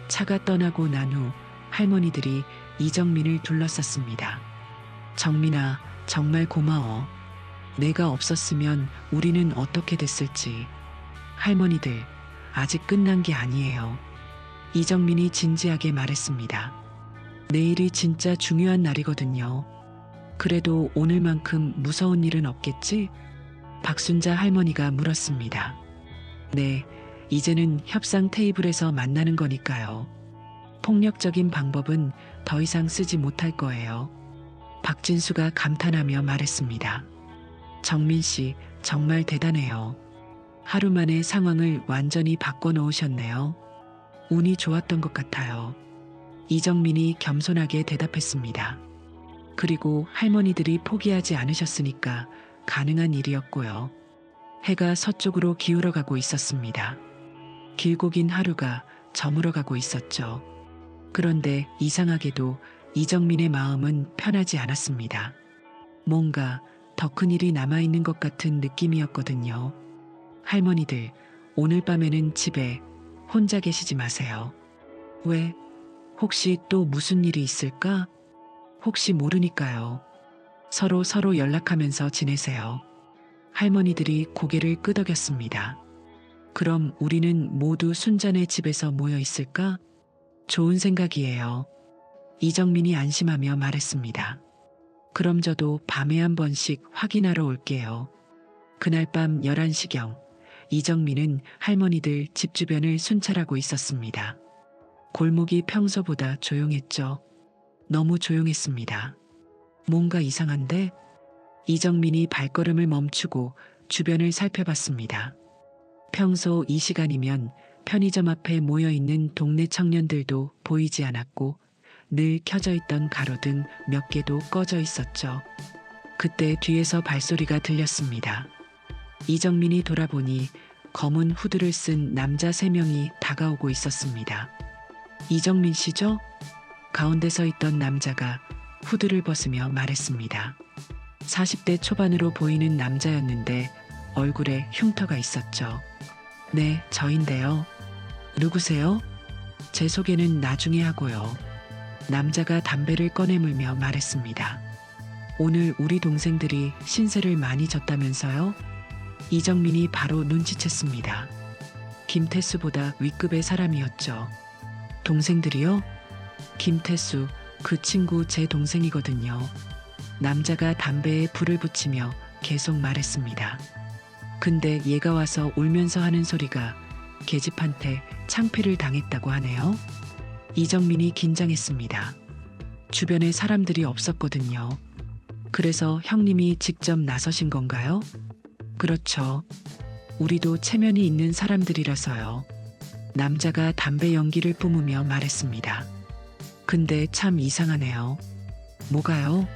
차가 떠나고 난 후 할머니들이 이정민을 둘러쌌습니다. 정민아, 정말 고마워. 내가 없었으면 우리는 어떻게 됐을지. 할머니들, 아직 끝난 게 아니에요. 이정민이 진지하게 말했습니다. 내일이 진짜 중요한 날이거든요. 그래도 오늘만큼 무서운 일은 없겠지? 박순자 할머니가 물었습니다. 네, 이제는 협상 테이블에서 만나는 거니까요. 폭력적인 방법은 더 이상 쓰지 못할 거예요. 박진수가 감탄하며 말했습니다. 정민 씨, 정말 대단해요. 하루 만에 상황을 완전히 바꿔놓으셨네요. 운이 좋았던 것 같아요. 이정민이 겸손하게 대답했습니다. 그리고 할머니들이 포기하지 않으셨으니까 가능한 일이었고요. 해가 서쪽으로 기울어가고 있었습니다. 길고 긴 하루가 저물어가고 있었죠. 그런데 이상하게도 이정민의 마음은 편하지 않았습니다. 뭔가 더 큰 일이 남아있는 것 같은 느낌이었거든요. 할머니들, 오늘 밤에는 집에 혼자 계시지 마세요. 왜? 혹시 또 무슨 일이 있을까? 혹시 모르니까요. 서로 연락하면서 지내세요. 할머니들이 고개를 끄덕였습니다. 그럼 우리는 모두 순전의 집에서 모여 있을까? 좋은 생각이에요. 이정민이 안심하며 말했습니다. 그럼 저도 밤에 한 번씩 확인하러 올게요. 그날 밤 11시경, 이정민은 할머니들 집 주변을 순찰하고 있었습니다. 골목이 평소보다 조용했죠. 너무 조용했습니다. 뭔가 이상한데? 이정민이 발걸음을 멈추고 주변을 살펴봤습니다. 평소 이 시간이면 편의점 앞에 모여있는 동네 청년들도 보이지 않았고 늘 켜져 있던 가로등 몇 개도 꺼져 있었죠. 그때 뒤에서 발소리가 들렸습니다. 이정민이 돌아보니 검은 후드를 쓴 남자 3명이 다가오고 있었습니다. 이정민 씨죠? 가운데 서 있던 남자가 후드를 벗으며 말했습니다. 40대 초반으로 보이는 남자였는데 얼굴에 흉터가 있었죠. 네, 저인데요. 누구세요? 제 소개는 나중에 하고요. 남자가 담배를 꺼내물며 말했습니다. 오늘 우리 동생들이 신세를 많이 졌다면서요? 이정민이 바로 눈치챘습니다. 김태수보다 윗급의 사람이었죠. 동생들이요? 김태수, 그 친구 제 동생이거든요. 남자가 담배에 불을 붙이며 계속 말했습니다. 근데 얘가 와서 울면서 하는 소리가 계집한테 창피를 당했다고 하네요. 이정민이 긴장했습니다. 주변에 사람들이 없었거든요. 그래서 형님이 직접 나서신 건가요? 그렇죠. 우리도 체면이 있는 사람들이라서요. 남자가 담배 연기를 뿜으며 말했습니다. 근데 참 이상하네요. 뭐가요?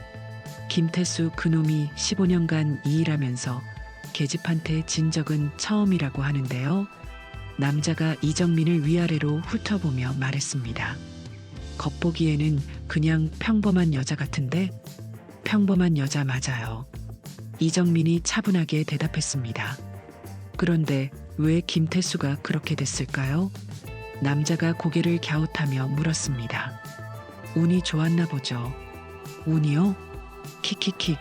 김태수 그놈이 15년간 이 일하면서 계집한테 진 적은 처음이라고 하는데요. 남자가 이정민을 위아래로 훑어보며 말했습니다. 겉보기에는 그냥 평범한 여자 같은데? 평범한 여자 맞아요. 이정민이 차분하게 대답했습니다. 그런데 왜 김태수가 그렇게 됐을까요? 남자가 고개를 갸웃하며 물었습니다. 운이 좋았나 보죠. 운이요? 킥킥킥.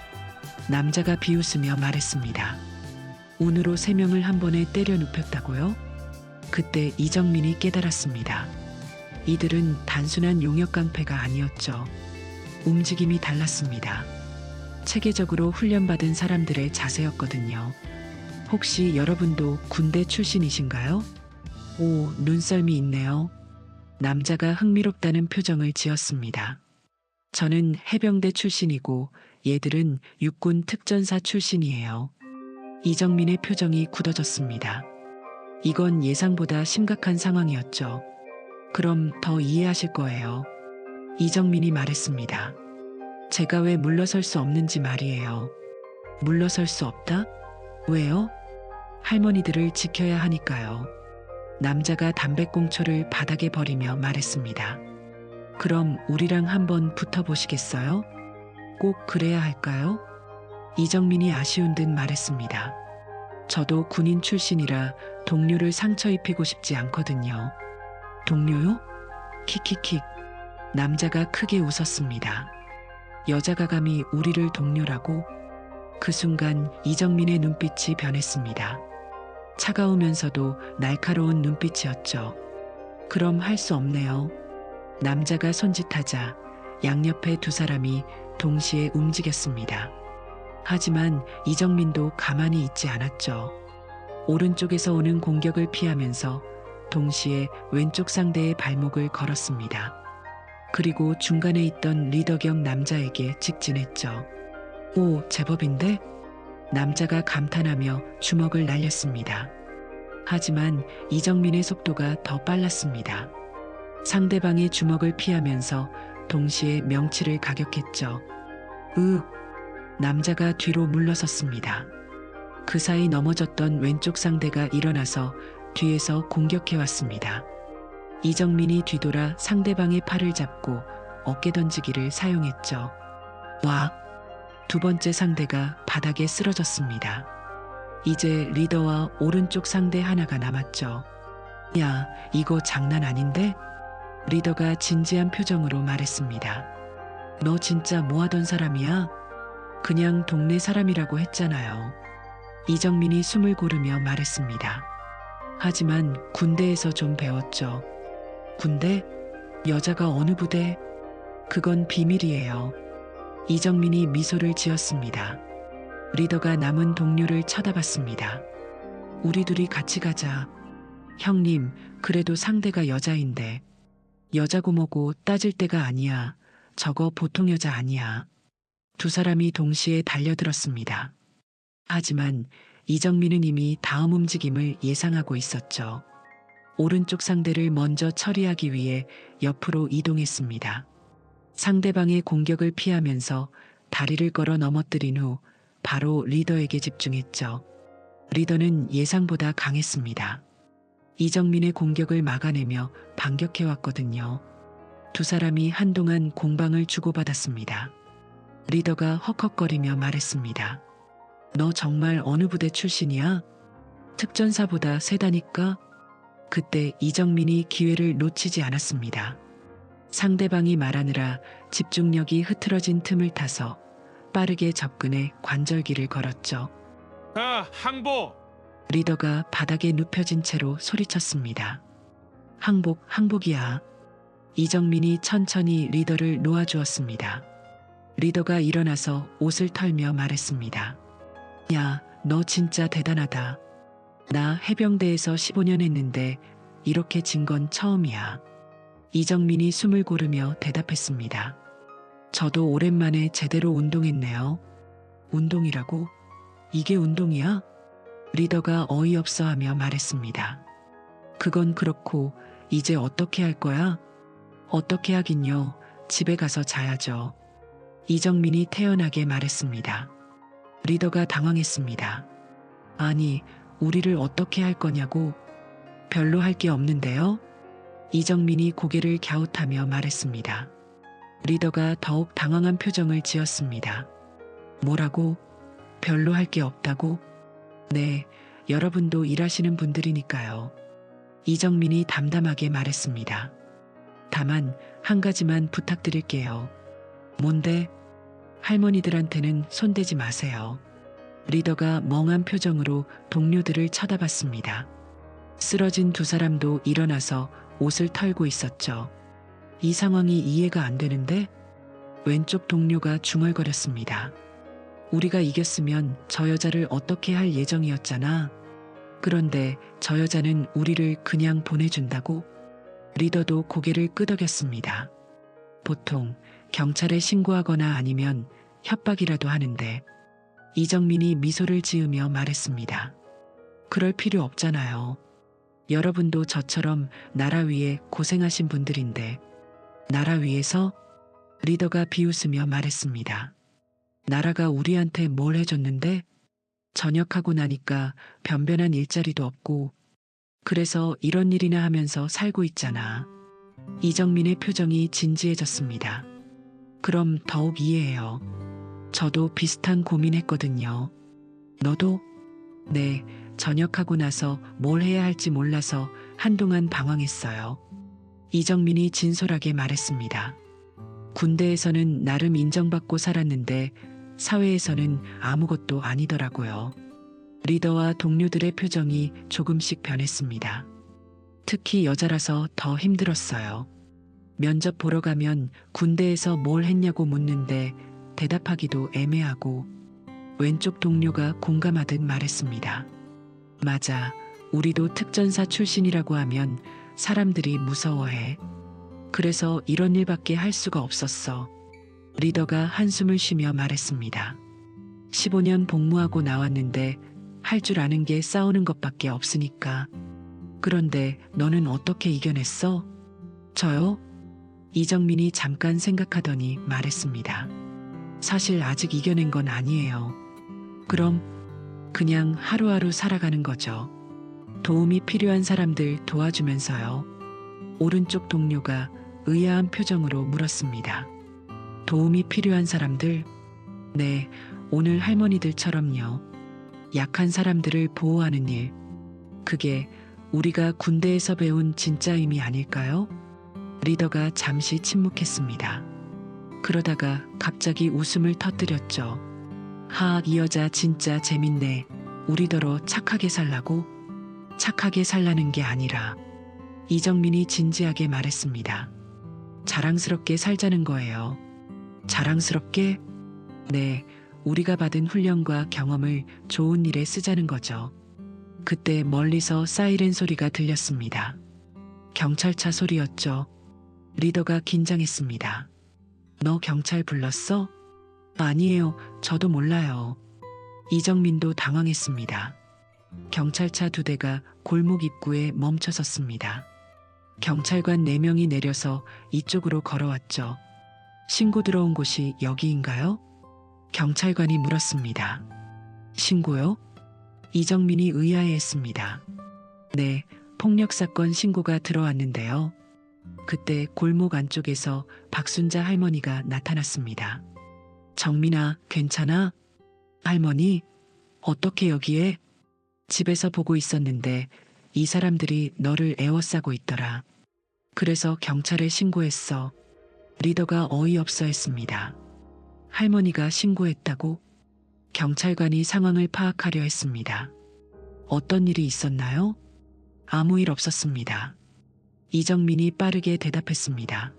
남자가 비웃으며 말했습니다. 운으로 3명을 한 번에 때려 눕혔다고요? 그때 이정민이 깨달았습니다. 이들은 단순한 용역 깡패가 아니었죠. 움직임이 달랐습니다. 체계적으로 훈련받은 사람들의 자세였거든요. 혹시 여러분도 군대 출신이신가요? 오, 눈썰미 있네요. 남자가 흥미롭다는 표정을 지었습니다. 저는 해병대 출신이고 얘들은 육군 특전사 출신이에요. 이정민의 표정이 굳어졌습니다. 이건 예상보다 심각한 상황이었죠. 그럼 더 이해하실 거예요. 이정민이 말했습니다. 제가 왜 물러설 수 없는지 말이에요. 물러설 수 없다? 왜요? 할머니들을 지켜야 하니까요. 남자가 담배꽁초를 바닥에 버리며 말했습니다. 그럼 우리랑 한번 붙어보시겠어요? 꼭 그래야 할까요? 이정민이 아쉬운 듯 말했습니다. 저도 군인 출신이라 동료를 상처 입히고 싶지 않거든요. 동료요? 킥킥킥. 남자가 크게 웃었습니다. 여자가 감히 우리를 동료라고? 그 순간 이정민의 눈빛이 변했습니다. 차가우면서도 날카로운 눈빛이었죠. 그럼 할 수 없네요. 남자가 손짓하자 양옆에 2사람이 동시에 움직였습니다. 하지만 이정민도 가만히 있지 않았죠. 오른쪽에서 오는 공격을 피하면서 동시에 왼쪽 상대의 발목을 걸었습니다. 그리고 중간에 있던 리더격 남자에게 직진했죠. 오, 제법인데? 남자가 감탄하며 주먹을 날렸습니다. 하지만 이정민의 속도가 더 빨랐습니다. 상대방의 주먹을 피하면서 동시에 명치를 가격했죠. 남자가 뒤로 물러섰습니다. 그 사이 넘어졌던 왼쪽 상대가 일어나서 뒤에서 공격해왔습니다. 이정민이 뒤돌아 상대방의 팔을 잡고 어깨 던지기를 사용했죠. 두 번째 상대가 바닥에 쓰러졌습니다. 이제 리더와 오른쪽 상대 하나가 남았죠. 야, 이거 장난 아닌데? 리더가 진지한 표정으로 말했습니다. 너 진짜 뭐하던 사람이야? 그냥 동네 사람이라고 했잖아요. 이정민이 숨을 고르며 말했습니다. 하지만 군대에서 좀 배웠죠. 군대? 여자가 어느 부대? 그건 비밀이에요. 이정민이 미소를 지었습니다. 리더가 남은 동료를 쳐다봤습니다. 우리 둘이 같이 가자. 형님, 그래도 상대가 여자인데. 여자고 뭐고 따질 때가 아니야. 저거 보통 여자 아니야. 두 사람이 동시에 달려들었습니다. 하지만 이정민은 이미 다음 움직임을 예상하고 있었죠. 오른쪽 상대를 먼저 처리하기 위해 옆으로 이동했습니다. 상대방의 공격을 피하면서 다리를 걸어 넘어뜨린 후 바로 리더에게 집중했죠. 리더는 예상보다 강했습니다. 이정민의 공격을 막아내며 반격해왔거든요. 두 사람이 한동안 공방을 주고받았습니다. 리더가 헉헉거리며 말했습니다. 너 정말 어느 부대 출신이야? 특전사보다 세다니까? 그때 이정민이 기회를 놓치지 않았습니다. 상대방이 말하느라 집중력이 흐트러진 틈을 타서 빠르게 접근해 관절기를 걸었죠. 항복! 리더가 바닥에 눕혀진 채로 소리쳤습니다. 항복이야. 이정민이 천천히 리더를 놓아주었습니다. 리더가 일어나서 옷을 털며 말했습니다. 야, 너 진짜 대단하다. 나 해병대에서 15년 했는데 이렇게 진 건 처음이야. 이정민이 숨을 고르며 대답했습니다. 저도 오랜만에 제대로 운동했네요. 운동이라고? 이게 운동이야? 리더가 어이없어하며 말했습니다. 그건 그렇고 이제 어떻게 할 거야? 어떻게 하긴요. 집에 가서 자야죠. 이정민이 태연하게 말했습니다. 리더가 당황했습니다. 아니, 우리를 어떻게 할 거냐고? 별로 할 게 없는데요? 이정민이 고개를 갸웃하며 말했습니다. 리더가 더욱 당황한 표정을 지었습니다. 뭐라고? 별로 할 게 없다고? 네, 여러분도 일하시는 분들이니까요. 이정민이 담담하게 말했습니다. 다만 한 가지만 부탁드릴게요. 뭔데? 할머니들한테는 손대지 마세요. 리더가 멍한 표정으로 동료들을 쳐다봤습니다. 쓰러진 두 사람도 일어나서 옷을 털고 있었죠. 이 상황이 이해가 안 되는데? 왼쪽 동료가 중얼거렸습니다. 우리가 이겼으면 저 여자를 어떻게 할 예정이었잖아. 그런데 저 여자는 우리를 그냥 보내준다고? 리더도 고개를 끄덕였습니다. 보통 경찰에 신고하거나 아니면 협박이라도 하는데 이정민이 미소를 지으며 말했습니다. 그럴 필요 없잖아요. 여러분도 저처럼 나라 위에 고생하신 분들인데 나라 위에서? 리더가 비웃으며 말했습니다. 나라가 우리한테 뭘 해줬는데? 전역하고 나니까 변변한 일자리도 없고 그래서 이런 일이나 하면서 살고 있잖아. 이정민의 표정이 진지해졌습니다. 그럼 더욱 이해해요. 저도 비슷한 고민했거든요. 너도? 네, 전역하고 나서 뭘 해야 할지 몰라서 한동안 방황했어요. 이정민이 진솔하게 말했습니다. 군대에서는 나름 인정받고 살았는데 사회에서는 아무것도 아니더라고요. 리더와 동료들의 표정이 조금씩 변했습니다. 특히 여자라서 더 힘들었어요. 면접 보러 가면 군대에서 뭘 했냐고 묻는데 대답하기도 애매하고 왼쪽 동료가 공감하듯 말했습니다. 맞아, 우리도 특전사 출신이라고 하면 사람들이 무서워해. 그래서 이런 일밖에 할 수가 없었어. 리더가 한숨을 쉬며 말했습니다. 15년 복무하고 나왔는데 할 줄 아는 게 싸우는 것밖에 없으니까. 그런데 너는 어떻게 이겨냈어? 저요? 이정민이 잠깐 생각하더니 말했습니다. 사실 아직 이겨낸 건 아니에요. 그럼 그냥 하루하루 살아가는 거죠. 도움이 필요한 사람들 도와주면서요. 오른쪽 동료가 의아한 표정으로 물었습니다. 도움이 필요한 사람들? 네, 오늘 할머니들처럼요. 약한 사람들을 보호하는 일. 그게 우리가 군대에서 배운 진짜 의미 아닐까요? 리더가 잠시 침묵했습니다. 그러다가 갑자기 웃음을 터뜨렸죠. 하, 이 여자 진짜 재밌네. 우리더러 착하게 살라고? 착하게 살라는 게 아니라 이정민이 진지하게 말했습니다. 자랑스럽게 살자는 거예요. 자랑스럽게? 네, 우리가 받은 훈련과 경험을 좋은 일에 쓰자는 거죠. 그때 멀리서 사이렌 소리가 들렸습니다. 경찰차 소리였죠. 리더가 긴장했습니다. 너 경찰 불렀어? 아니에요. 저도 몰라요. 이정민도 당황했습니다. 경찰차 2대가 골목 입구에 멈춰섰습니다. 경찰관 4명이 내려서 이쪽으로 걸어왔죠. 신고 들어온 곳이 여기인가요? 경찰관이 물었습니다. 신고요? 이정민이 의아해했습니다. 네, 폭력사건 신고가 들어왔는데요. 그때 골목 안쪽에서 박순자 할머니가 나타났습니다. 정민아, 괜찮아? 할머니, 어떻게 여기에? 집에서 보고 있었는데 이 사람들이 너를 애워싸고 있더라. 그래서 경찰에 신고했어. 리더가 어이없어 했습니다. 할머니가 신고했다고? 경찰관이 상황을 파악하려 했습니다. 어떤 일이 있었나요? 아무 일 없었습니다. 이정민이 빠르게 대답했습니다.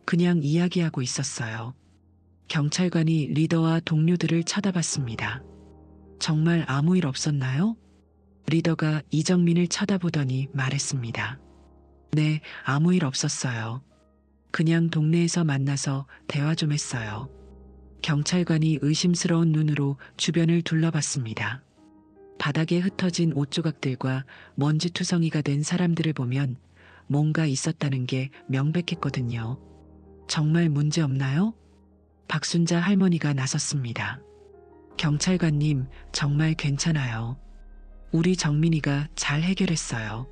그냥 이야기하고 있었어요. 경찰관이 리더와 동료들을 쳐다봤습니다. 정말 아무 일 없었나요? 리더가 이정민을 쳐다보더니 말했습니다. 네, 아무 일 없었어요. 그냥 동네에서 만나서 대화 좀 했어요. 경찰관이 의심스러운 눈으로 주변을 둘러봤습니다. 바닥에 흩어진 옷조각들과 먼지투성이가 된 사람들을 보면 뭔가 있었다는 게 명백했거든요. 정말 문제 없나요? 박순자 할머니가 나섰습니다. 경찰관님, 정말 괜찮아요. 우리 정민이가 잘 해결했어요.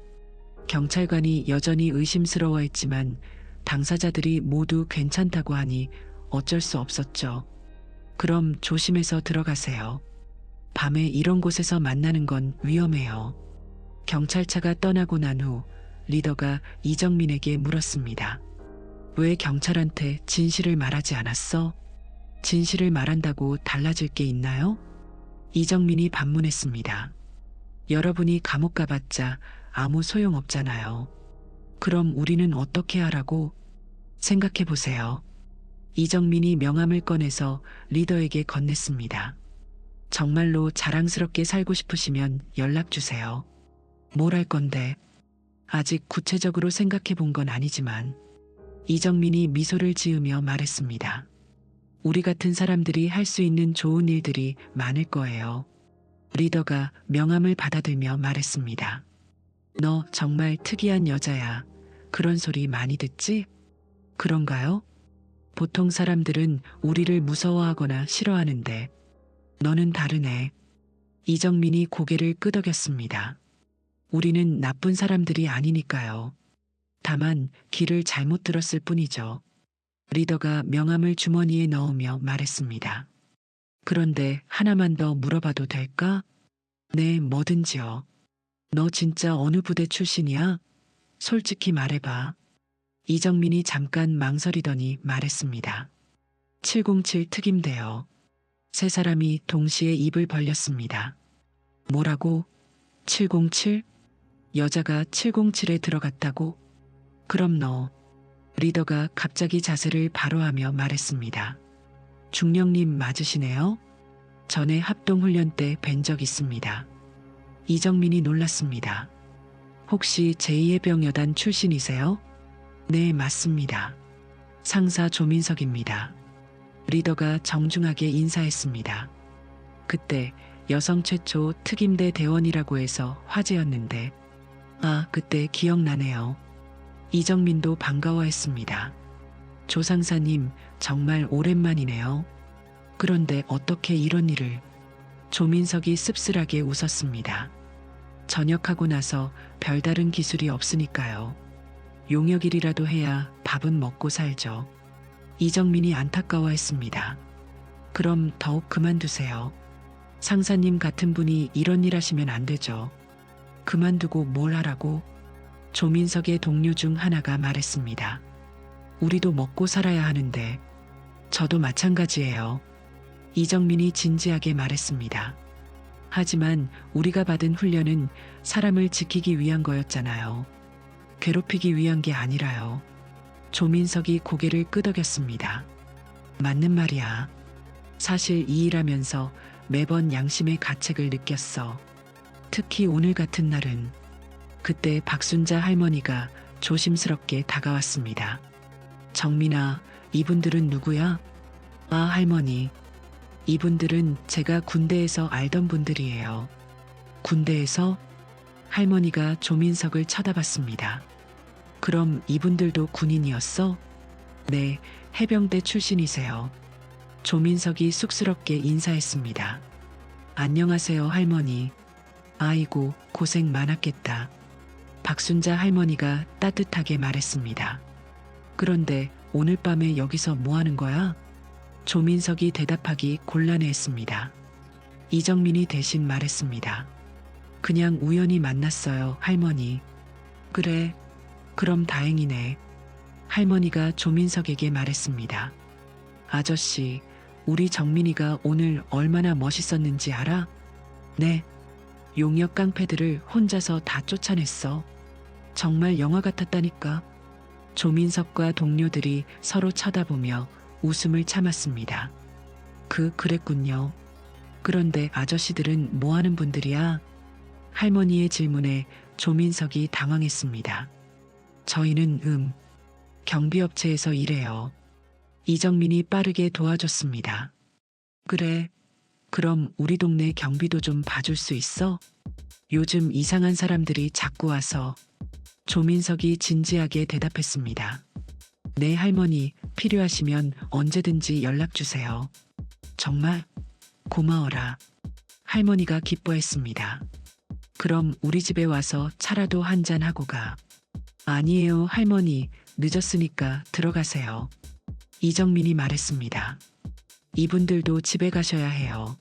경찰관이 여전히 의심스러워했지만 당사자들이 모두 괜찮다고 하니 어쩔 수 없었죠. 그럼 조심해서 들어가세요. 밤에 이런 곳에서 만나는 건 위험해요. 경찰차가 떠나고 난 후 리더가 이정민에게 물었습니다. 왜 경찰한테 진실을 말하지 않았어? 진실을 말한다고 달라질 게 있나요? 이정민이 반문했습니다. 여러분이 감옥 가봤자 아무 소용없잖아요. 그럼 우리는 어떻게 하라고? 생각해 보세요. 이정민이 명함을 꺼내서 리더에게 건넸습니다. 정말로 자랑스럽게 살고 싶으시면 연락 주세요. 뭘 할 건데? 아직 구체적으로 생각해 본 건 아니지만 이정민이 미소를 지으며 말했습니다. 우리 같은 사람들이 할 수 있는 좋은 일들이 많을 거예요. 리더가 명함을 받아들며 말했습니다. 너 정말 특이한 여자야. 그런 소리 많이 듣지? 그런가요? 보통 사람들은 우리를 무서워하거나 싫어하는데 너는 다르네. 이정민이 고개를 끄덕였습니다. 우리는 나쁜 사람들이 아니니까요. 다만 길을 잘못 들었을 뿐이죠. 리더가 명함을 주머니에 넣으며 말했습니다. 그런데 하나만 더 물어봐도 될까? 네, 뭐든지요. 너 진짜 어느 부대 출신이야? 솔직히 말해봐. 이정민이 잠깐 망설이더니 말했습니다. 707 특임대요. 세 사람이 동시에 입을 벌렸습니다. 뭐라고? 707? 여자가 707에 들어갔다고? 그럼 너. 리더가 갑자기 자세를 바로 하며 말했습니다. 중령님 맞으시네요? 전에 합동훈련 때 뵌 적 있습니다. 이정민이 놀랐습니다. 혹시 제2해병여단 출신이세요? 네, 맞습니다. 상사 조민석입니다. 리더가 정중하게 인사했습니다. 그때 여성 최초 특임대 대원이라고 해서 화제였는데, 아, 그때 기억나네요. 이정민도 반가워했습니다. 조상사님, 정말 오랜만이네요. 그런데 어떻게 이런 일을? 조민석이 씁쓸하게 웃었습니다. 전역하고 나서 별다른 기술이 없으니까요. 용역일이라도 해야 밥은 먹고 살죠. 이정민이 안타까워했습니다. 그럼 더욱 그만두세요. 상사님 같은 분이 이런 일 하시면 안 되죠. 그만두고 뭘 하라고? 조민석의 동료 중 하나가 말했습니다. 우리도 먹고 살아야 하는데. 저도 마찬가지예요. 이정민이 진지하게 말했습니다. 하지만 우리가 받은 훈련은 사람을 지키기 위한 거였잖아요. 괴롭히기 위한 게 아니라요. 조민석이 고개를 끄덕였습니다. 맞는 말이야. 사실 이 일하면서 매번 양심의 가책을 느꼈어. 특히 오늘 같은 날은. 그때 박순자 할머니가 조심스럽게 다가왔습니다. 정민아, 이분들은 누구야? 아, 할머니. 이분들은 제가 군대에서 알던 분들이에요. 군대에서? 할머니가 조민석을 쳐다봤습니다. 그럼 이분들도 군인이었어? 네, 해병대 출신이세요. 조민석이 쑥스럽게 인사했습니다. 안녕하세요, 할머니. 아이고, 고생 많았겠다. 박순자 할머니가 따뜻하게 말했습니다. 그런데 오늘 밤에 여기서 뭐 하는 거야? 조민석이 대답하기 곤란해했습니다. 이정민이 대신 말했습니다. 그냥 우연히 만났어요, 할머니. 그래, 그럼 다행이네. 할머니가 조민석에게 말했습니다. 아저씨, 우리 정민이가 오늘 얼마나 멋있었는지 알아? 네. 용역 깡패들을 혼자서 다 쫓아냈어. 정말 영화 같았다니까. 조민석과 동료들이 서로 쳐다보며 웃음을 참았습니다. 그랬군요. 그런데 아저씨들은 뭐 하는 분들이야? 할머니의 질문에 조민석이 당황했습니다. 저희는 경비업체에서 일해요. 이정민이 빠르게 도와줬습니다. 그래, 그럼 우리 동네 경비도 좀 봐줄 수 있어? 요즘 이상한 사람들이 자꾸 와서. 조민석이 진지하게 대답했습니다. 네, 할머니, 필요하시면 언제든지 연락주세요. 정말 고마워라. 할머니가 기뻐했습니다. 그럼 우리 집에 와서 차라도 한잔 하고 가. 아니에요, 할머니. 늦었으니까 들어가세요. 이정민이 말했습니다. 이분들도 집에 가셔야 해요.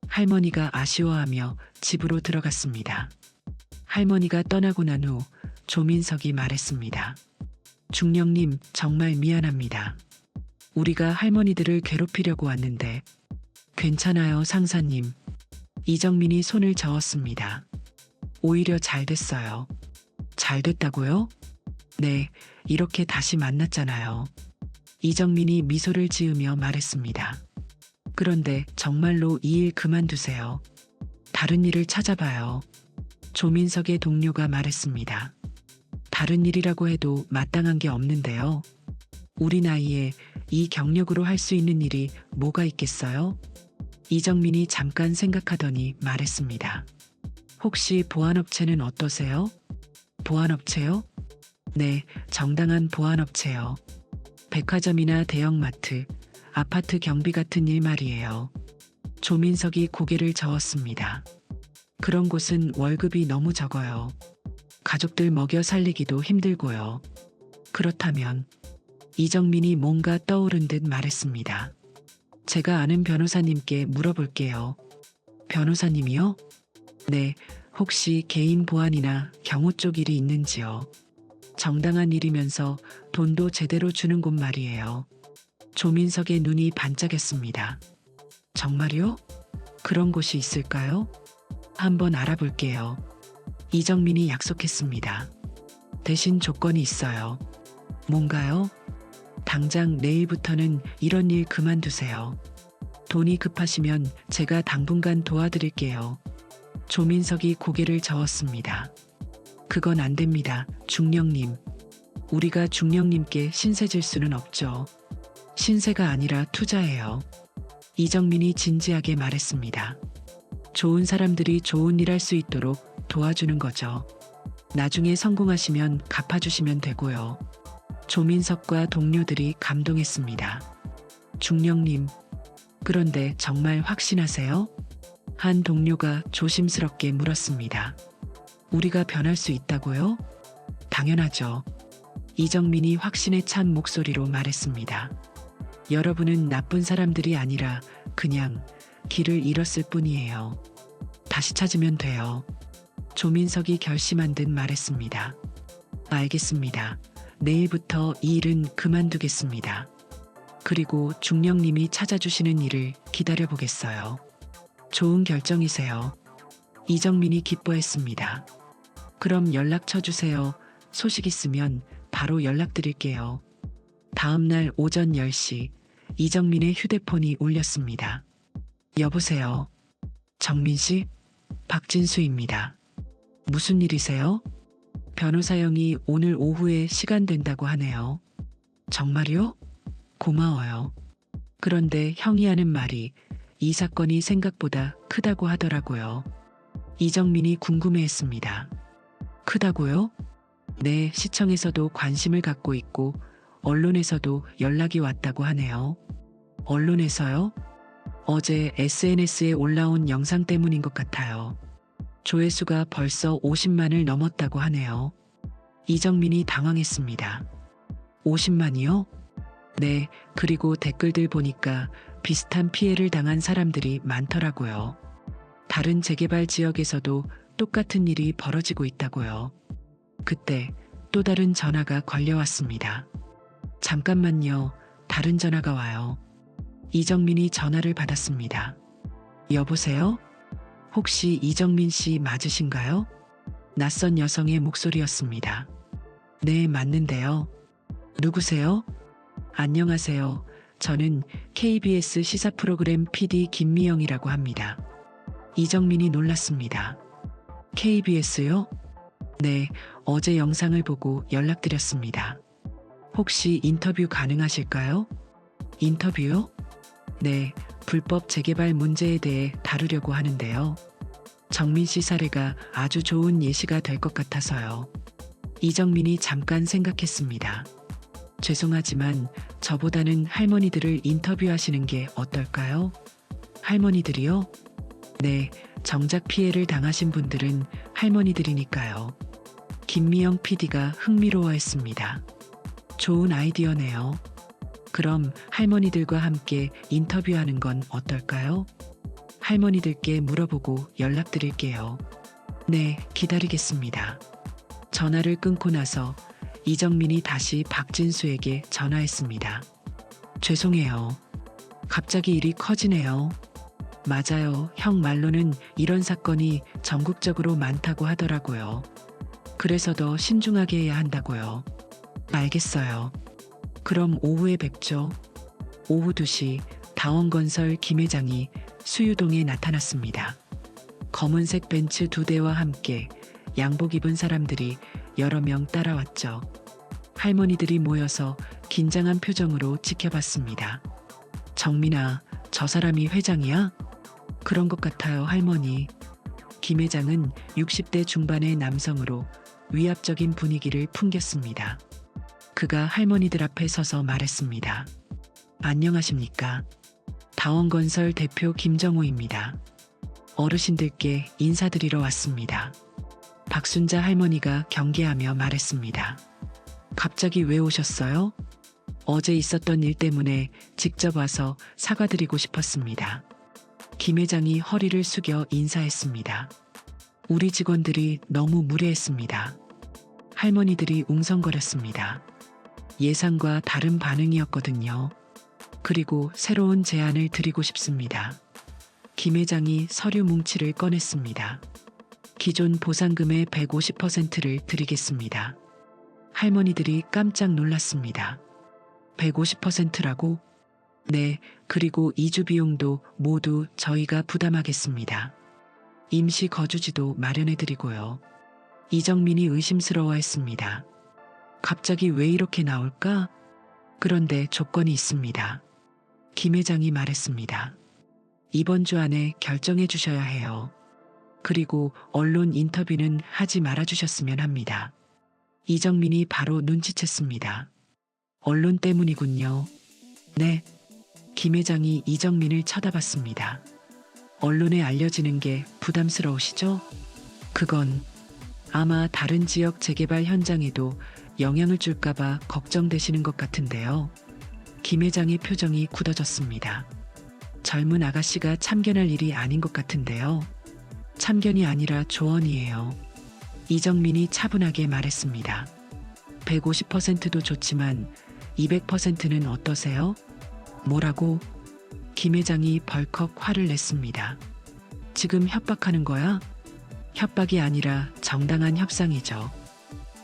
할머니가 아쉬워하며 집으로 들어갔습니다. 할머니가 떠나고 난 후 조민석이 말했습니다. 중령님, 정말 미안합니다. 우리가 할머니들을 괴롭히려고 왔는데. 괜찮아요, 상사님. 이정민이 손을 저었습니다. 오히려 잘 됐어요. 잘 됐다고요? 네, 이렇게 다시 만났잖아요. 이정민이 미소를 지으며 말했습니다. 그런데 정말로 이 일 그만두세요. 다른 일을 찾아봐요. 조민석의 동료가 말했습니다. 다른 일이라고 해도 마땅한 게 없는데요. 우리 나이에 이 경력으로 할 수 있는 일이 뭐가 있겠어요? 이정민이 잠깐 생각하더니 말했습니다. 혹시 보안업체는 어떠세요? 보안업체요? 네, 정당한 보안업체요. 백화점이나 대형마트, 아파트 경비 같은 일 말이에요. 조민석이 고개를 저었습니다. 그런 곳은 월급이 너무 적어요. 가족들 먹여 살리기도 힘들고요. 그렇다면 이정민이 뭔가 떠오른 듯 말했습니다. 제가 아는 변호사님께 물어볼게요. 변호사님이요? 네, 혹시 개인 보안이나 경호 쪽 일이 있는지요? 정당한 일이면서 돈도 제대로 주는 곳 말이에요. 조민석의 눈이 반짝였습니다. 정말요? 그런 곳이 있을까요? 한번 알아볼게요. 이정민이 약속했습니다. 대신 조건이 있어요. 뭔가요? 당장 내일부터는 이런 일 그만두세요. 돈이 급하시면 제가 당분간 도와드릴게요. 조민석이 고개를 저었습니다. 그건 안 됩니다, 중령님. 우리가 중령님께 신세 질 수는 없죠. 신세가 아니라 투자예요. 이정민이 진지하게 말했습니다. 좋은 사람들이 좋은 일 할 수 있도록 도와주는 거죠. 나중에 성공하시면 갚아주시면 되고요. 조민석과 동료들이 감동했습니다. 중령님, 그런데 정말 확신하세요? 한 동료가 조심스럽게 물었습니다. 우리가 변할 수 있다고요? 당연하죠. 이정민이 확신에 찬 목소리로 말했습니다. 여러분은 나쁜 사람들이 아니라 그냥 길을 잃었을 뿐이에요. 다시 찾으면 돼요. 조민석이 결심한 듯 말했습니다. 알겠습니다. 내일부터 이 일은 그만두겠습니다. 그리고 중령님이 찾아주시는 일을 기다려보겠어요. 좋은 결정이세요. 이정민이 기뻐했습니다. 그럼 연락처 주세요. 소식 있으면 바로 연락드릴게요. 다음 날 오전 10시 이정민의 휴대폰이 울렸습니다. 여보세요. 정민 씨? 박진수입니다. 무슨 일이세요? 변호사 형이 오늘 오후에 시간 된다고 하네요. 정말요? 고마워요. 그런데 형이 하는 말이 이 사건이 생각보다 크다고 하더라고요. 이정민이 궁금해했습니다. 크다고요? 네, 시청에서도 관심을 갖고 있고 언론에서도 연락이 왔다고 하네요. 언론에서요? 어제 SNS에 올라온 영상 때문인 것 같아요. 조회수가 벌써 50만을 넘었다고 하네요. 이정민이 당황했습니다. 50만이요? 네, 그리고 댓글들 보니까 비슷한 피해를 당한 사람들이 많더라고요. 다른 재개발 지역에서도 똑같은 일이 벌어지고 있다고요. 그때 또 다른 전화가 걸려왔습니다. 잠깐만요. 다른 전화가 와요. 이정민이 전화를 받았습니다. 여보세요? 혹시 이정민 씨 맞으신가요? 낯선 여성의 목소리였습니다. 네, 맞는데요. 누구세요? 안녕하세요. 저는 KBS 시사 프로그램 PD 김미영이라고 합니다. 이정민이 놀랐습니다. KBS요? 네, 어제 영상을 보고 연락드렸습니다. 혹시 인터뷰 가능하실까요? 인터뷰요? 네, 불법 재개발 문제에 대해 다루려고 하는데요. 정민 씨 사례가 아주 좋은 예시가 될 것 같아서요. 이정민이 잠깐 생각했습니다. 죄송하지만 저보다는 할머니들을 인터뷰하시는 게 어떨까요? 할머니들이요? 네, 정작 피해를 당하신 분들은 할머니들이니까요. 김미영 PD가 흥미로워했습니다. 좋은 아이디어네요. 그럼 할머니들과 함께 인터뷰하는 건 어떨까요? 할머니들께 물어보고 연락드릴게요. 네, 기다리겠습니다. 전화를 끊고 나서 이정민이 다시 박진수에게 전화했습니다. 죄송해요. 갑자기 일이 커지네요. 맞아요. 형 말로는 이런 사건이 전국적으로 많다고 하더라고요. 그래서 더 신중하게 해야 한다고요. 알겠어요. 그럼 오후에 뵙죠. 오후 2시 다원건설 김 회장이 수유동에 나타났습니다. 검은색 벤츠 2대와 함께 양복 입은 사람들이 여러 명 따라왔죠. 할머니들이 모여서 긴장한 표정으로 지켜봤습니다. 정민아, 저 사람이 회장이야? 그런 것 같아요, 할머니. 김 회장은 60대 중반의 남성으로 위압적인 분위기를 풍겼습니다. 그가 할머니들 앞에 서서 말했습니다. 안녕하십니까. 다원건설 대표 김정호입니다. 어르신들께 인사드리러 왔습니다. 박순자 할머니가 경계하며 말했습니다. 갑자기 왜 오셨어요? 어제 있었던 일 때문에 직접 와서 사과드리고 싶었습니다. 김 회장이 허리를 숙여 인사했습니다. 우리 직원들이 너무 무례했습니다. 할머니들이 웅성거렸습니다. 예상과 다른 반응이었거든요. 그리고 새로운 제안을 드리고 싶습니다. 김 회장이 서류 뭉치를 꺼냈습니다. 기존 보상금의 150%를 드리겠습니다. 할머니들이 깜짝 놀랐습니다. 150%라고? 네, 그리고 이주 비용도 모두 저희가 부담하겠습니다. 임시 거주지도 마련해드리고요. 이정민이 의심스러워했습니다. 갑자기 왜 이렇게 나올까? 그런데 조건이 있습니다. 김 회장이 말했습니다. 이번 주 안에 결정해 주셔야 해요. 그리고 언론 인터뷰는 하지 말아주셨으면 합니다. 이정민이 바로 눈치챘습니다. 언론 때문이군요. 네. 김 회장이 이정민을 쳐다봤습니다. 언론에 알려지는 게 부담스러우시죠? 그건 아마 다른 지역 재개발 현장에도 영향을 줄까봐 걱정되시는 것 같은데요. 김 회장의 표정이 굳어졌습니다. 젊은 아가씨가 참견할 일이 아닌 것 같은데요. 참견이 아니라 조언이에요. 이정민이 차분하게 말했습니다. 150%도 좋지만 200%는 어떠세요? 뭐라고? 김 회장이 벌컥 화를 냈습니다. 지금 협박하는 거야? 협박이 아니라 정당한 협상이죠.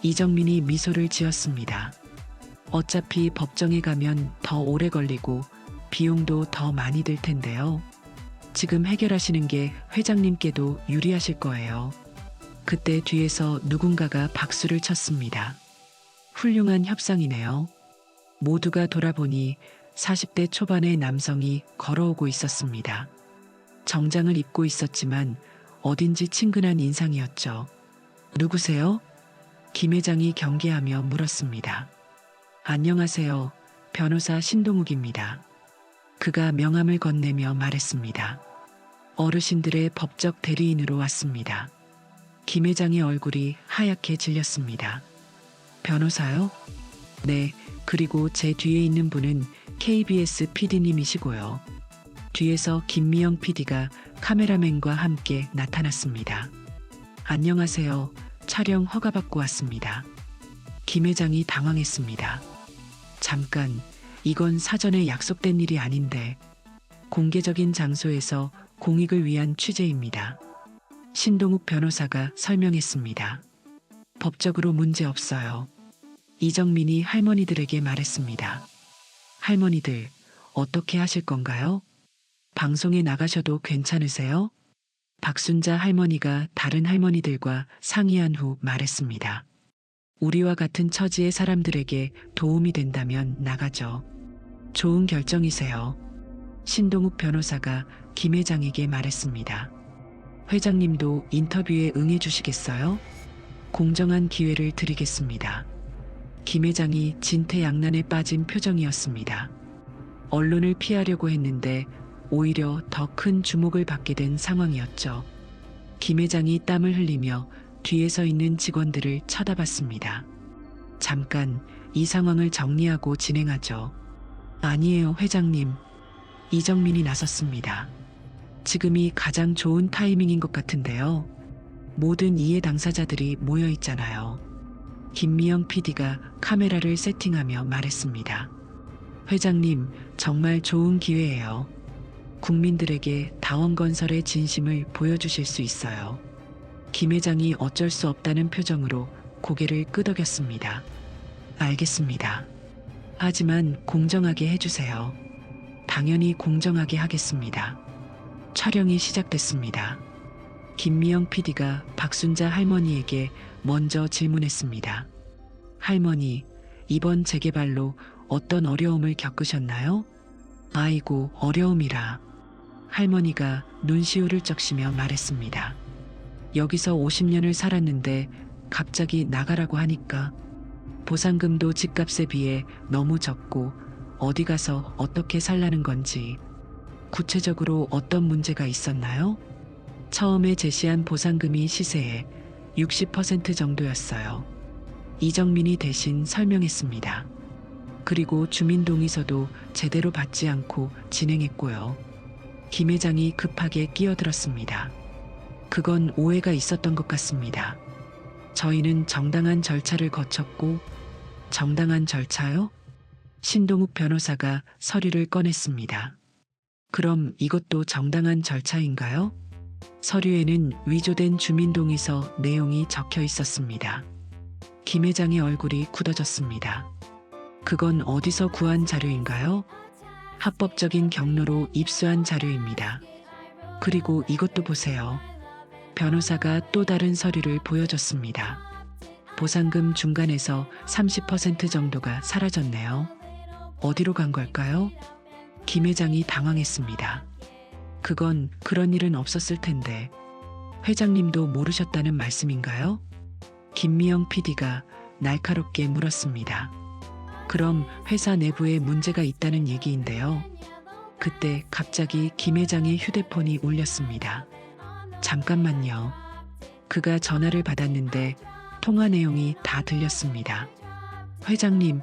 이정민이 미소를 지었습니다. 어차피 법정에 가면 더 오래 걸리고 비용도 더 많이 들 텐데요. 지금 해결하시는 게 회장님께도 유리하실 거예요. 그때 뒤에서 누군가가 박수를 쳤습니다. 훌륭한 협상이네요. 모두가 돌아보니 40대 초반의 남성이 걸어오고 있었습니다. 정장을 입고 있었지만 어딘지 친근한 인상이었죠. 누구세요? 김 회장이 경계하며 물었습니다. 안녕하세요. 변호사 신동욱입니다. 그가 명함을 건네며 말했습니다. 어르신들의 법적 대리인으로 왔습니다. 김 회장의 얼굴이 하얗게 질렸습니다. 변호사요? 네, 그리고 제 뒤에 있는 분은 KBS PD님이시고요. 뒤에서 김미영 PD가 카메라맨과 함께 나타났습니다. 안녕하세요. 촬영 허가받고 왔습니다. 김 회장이 당황했습니다. 잠깐, 이건 사전에 약속된 일이 아닌데 공개적인 장소에서 공익을 위한 취재입니다. 신동욱 변호사가 설명했습니다. 법적으로 문제 없어요. 이정민이 할머니들에게 말했습니다. 할머니들, 어떻게 하실 건가요? 방송에 나가셔도 괜찮으세요? 박순자 할머니가 다른 할머니들과 상의한 후 말했습니다. 우리와 같은 처지의 사람들에게 도움이 된다면 나가죠. 좋은 결정이세요. 신동욱 변호사가 김 회장에게 말했습니다. 회장님도 인터뷰에 응해주시겠어요? 공정한 기회를 드리겠습니다. 김 회장이 진퇴양난에 빠진 표정이었습니다. 언론을 피하려고 했는데 오히려 더 큰 주목을 받게 된 상황이었죠. 김 회장이 땀을 흘리며 뒤에 서 있는 직원들을 쳐다봤습니다. 잠깐 이 상황을 정리하고 진행하죠. 아니에요, 회장님. 이정민이 나섰습니다. 지금이 가장 좋은 타이밍인 것 같은데요. 모든 이해 당사자들이 모여 있잖아요. 김미영 PD가 카메라를 세팅하며 말했습니다. 회장님, 정말 좋은 기회예요. 국민들에게 다원건설의 진심을 보여주실 수 있어요. 김 회장이 어쩔 수 없다는 표정으로 고개를 끄덕였습니다. 알겠습니다. 하지만 공정하게 해주세요. 당연히 공정하게 하겠습니다. 촬영이 시작됐습니다. 김미영 PD가 박순자 할머니에게 먼저 질문했습니다. 할머니, 이번 재개발로 어떤 어려움을 겪으셨나요? 아이고, 어려움이라. 할머니가 눈시울을 적시며 말했습니다. 여기서 50년을 살았는데 갑자기 나가라고 하니까 보상금도 집값에 비해 너무 적고 어디 가서 어떻게 살라는 건지, 구체적으로 어떤 문제가 있었나요? 처음에 제시한 보상금이 시세의 60% 정도였어요. 이정민이 대신 설명했습니다. 그리고 주민동의서도 제대로 받지 않고 진행했고요. 김 회장이 급하게 끼어들었습니다. 그건 오해가 있었던 것 같습니다. 저희는 정당한 절차를 거쳤고. 정당한 절차요? 신동욱 변호사가 서류를 꺼냈습니다. 그럼 이것도 정당한 절차인가요? 서류에는 위조된 주민동의서 내용이 적혀 있었습니다. 김 회장의 얼굴이 굳어졌습니다. 그건 어디서 구한 자료인가요? 합법적인 경로로 입수한 자료입니다. 그리고 이것도 보세요. 변호사가 또 다른 서류를 보여줬습니다. 보상금 중간에서 30% 정도가 사라졌네요. 어디로 간 걸까요? 김 회장이 당황했습니다. 그건 그런 일은 없었을 텐데. 회장님도 모르셨다는 말씀인가요? 김미영 PD가 날카롭게 물었습니다. 그럼 회사 내부에 문제가 있다는 얘기인데요. 그때 갑자기 김 회장의 휴대폰이 울렸습니다. 잠깐만요. 그가 전화를 받았는데 통화 내용이 다 들렸습니다. 회장님,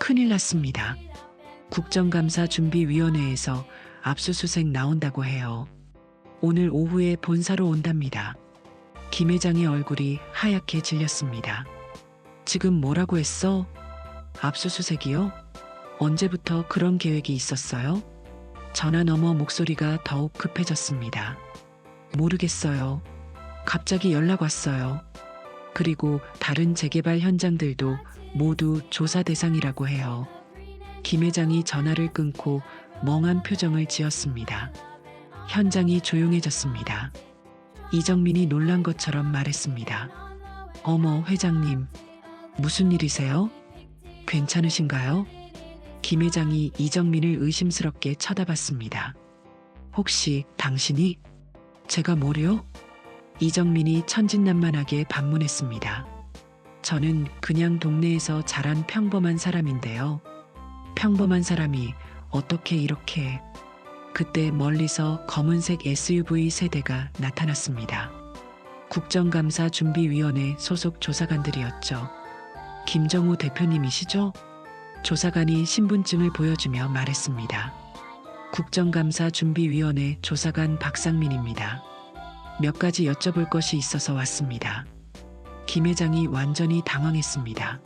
큰일 났습니다. 국정감사준비위원회에서 압수수색 나온다고 해요. 오늘 오후에 본사로 온답니다. 김 회장의 얼굴이 하얗게 질렸습니다. 지금 뭐라고 했어? 압수수색이요? 언제부터 그런 계획이 있었어요? 전화 너머 목소리가 더욱 급해졌습니다. 모르겠어요. 갑자기 연락 왔어요. 그리고 다른 재개발 현장들도 모두 조사 대상이라고 해요. 김 회장이 전화를 끊고 멍한 표정을 지었습니다. 현장이 조용해졌습니다. 이정민이 놀란 것처럼 말했습니다. 어머, 회장님. 무슨 일이세요? 괜찮으신가요? 김 회장이 이정민을 의심스럽게 쳐다봤습니다. 혹시 당신이? 제가 뭐래요? 이정민이 천진난만하게 반문했습니다. 저는 그냥 동네에서 자란 평범한 사람인데요. 평범한 사람이 어떻게 이렇게... 그때 멀리서 검은색 SUV 세대가 나타났습니다. 국정감사준비위원회 소속 조사관들이었죠. 김정우 대표님이시죠? 조사관이 신분증을 보여주며 말했습니다. 국정감사준비위원회 조사관 박상민입니다. 몇 가지 여쭤볼 것이 있어서 왔습니다. 김 회장이 완전히 당황했습니다.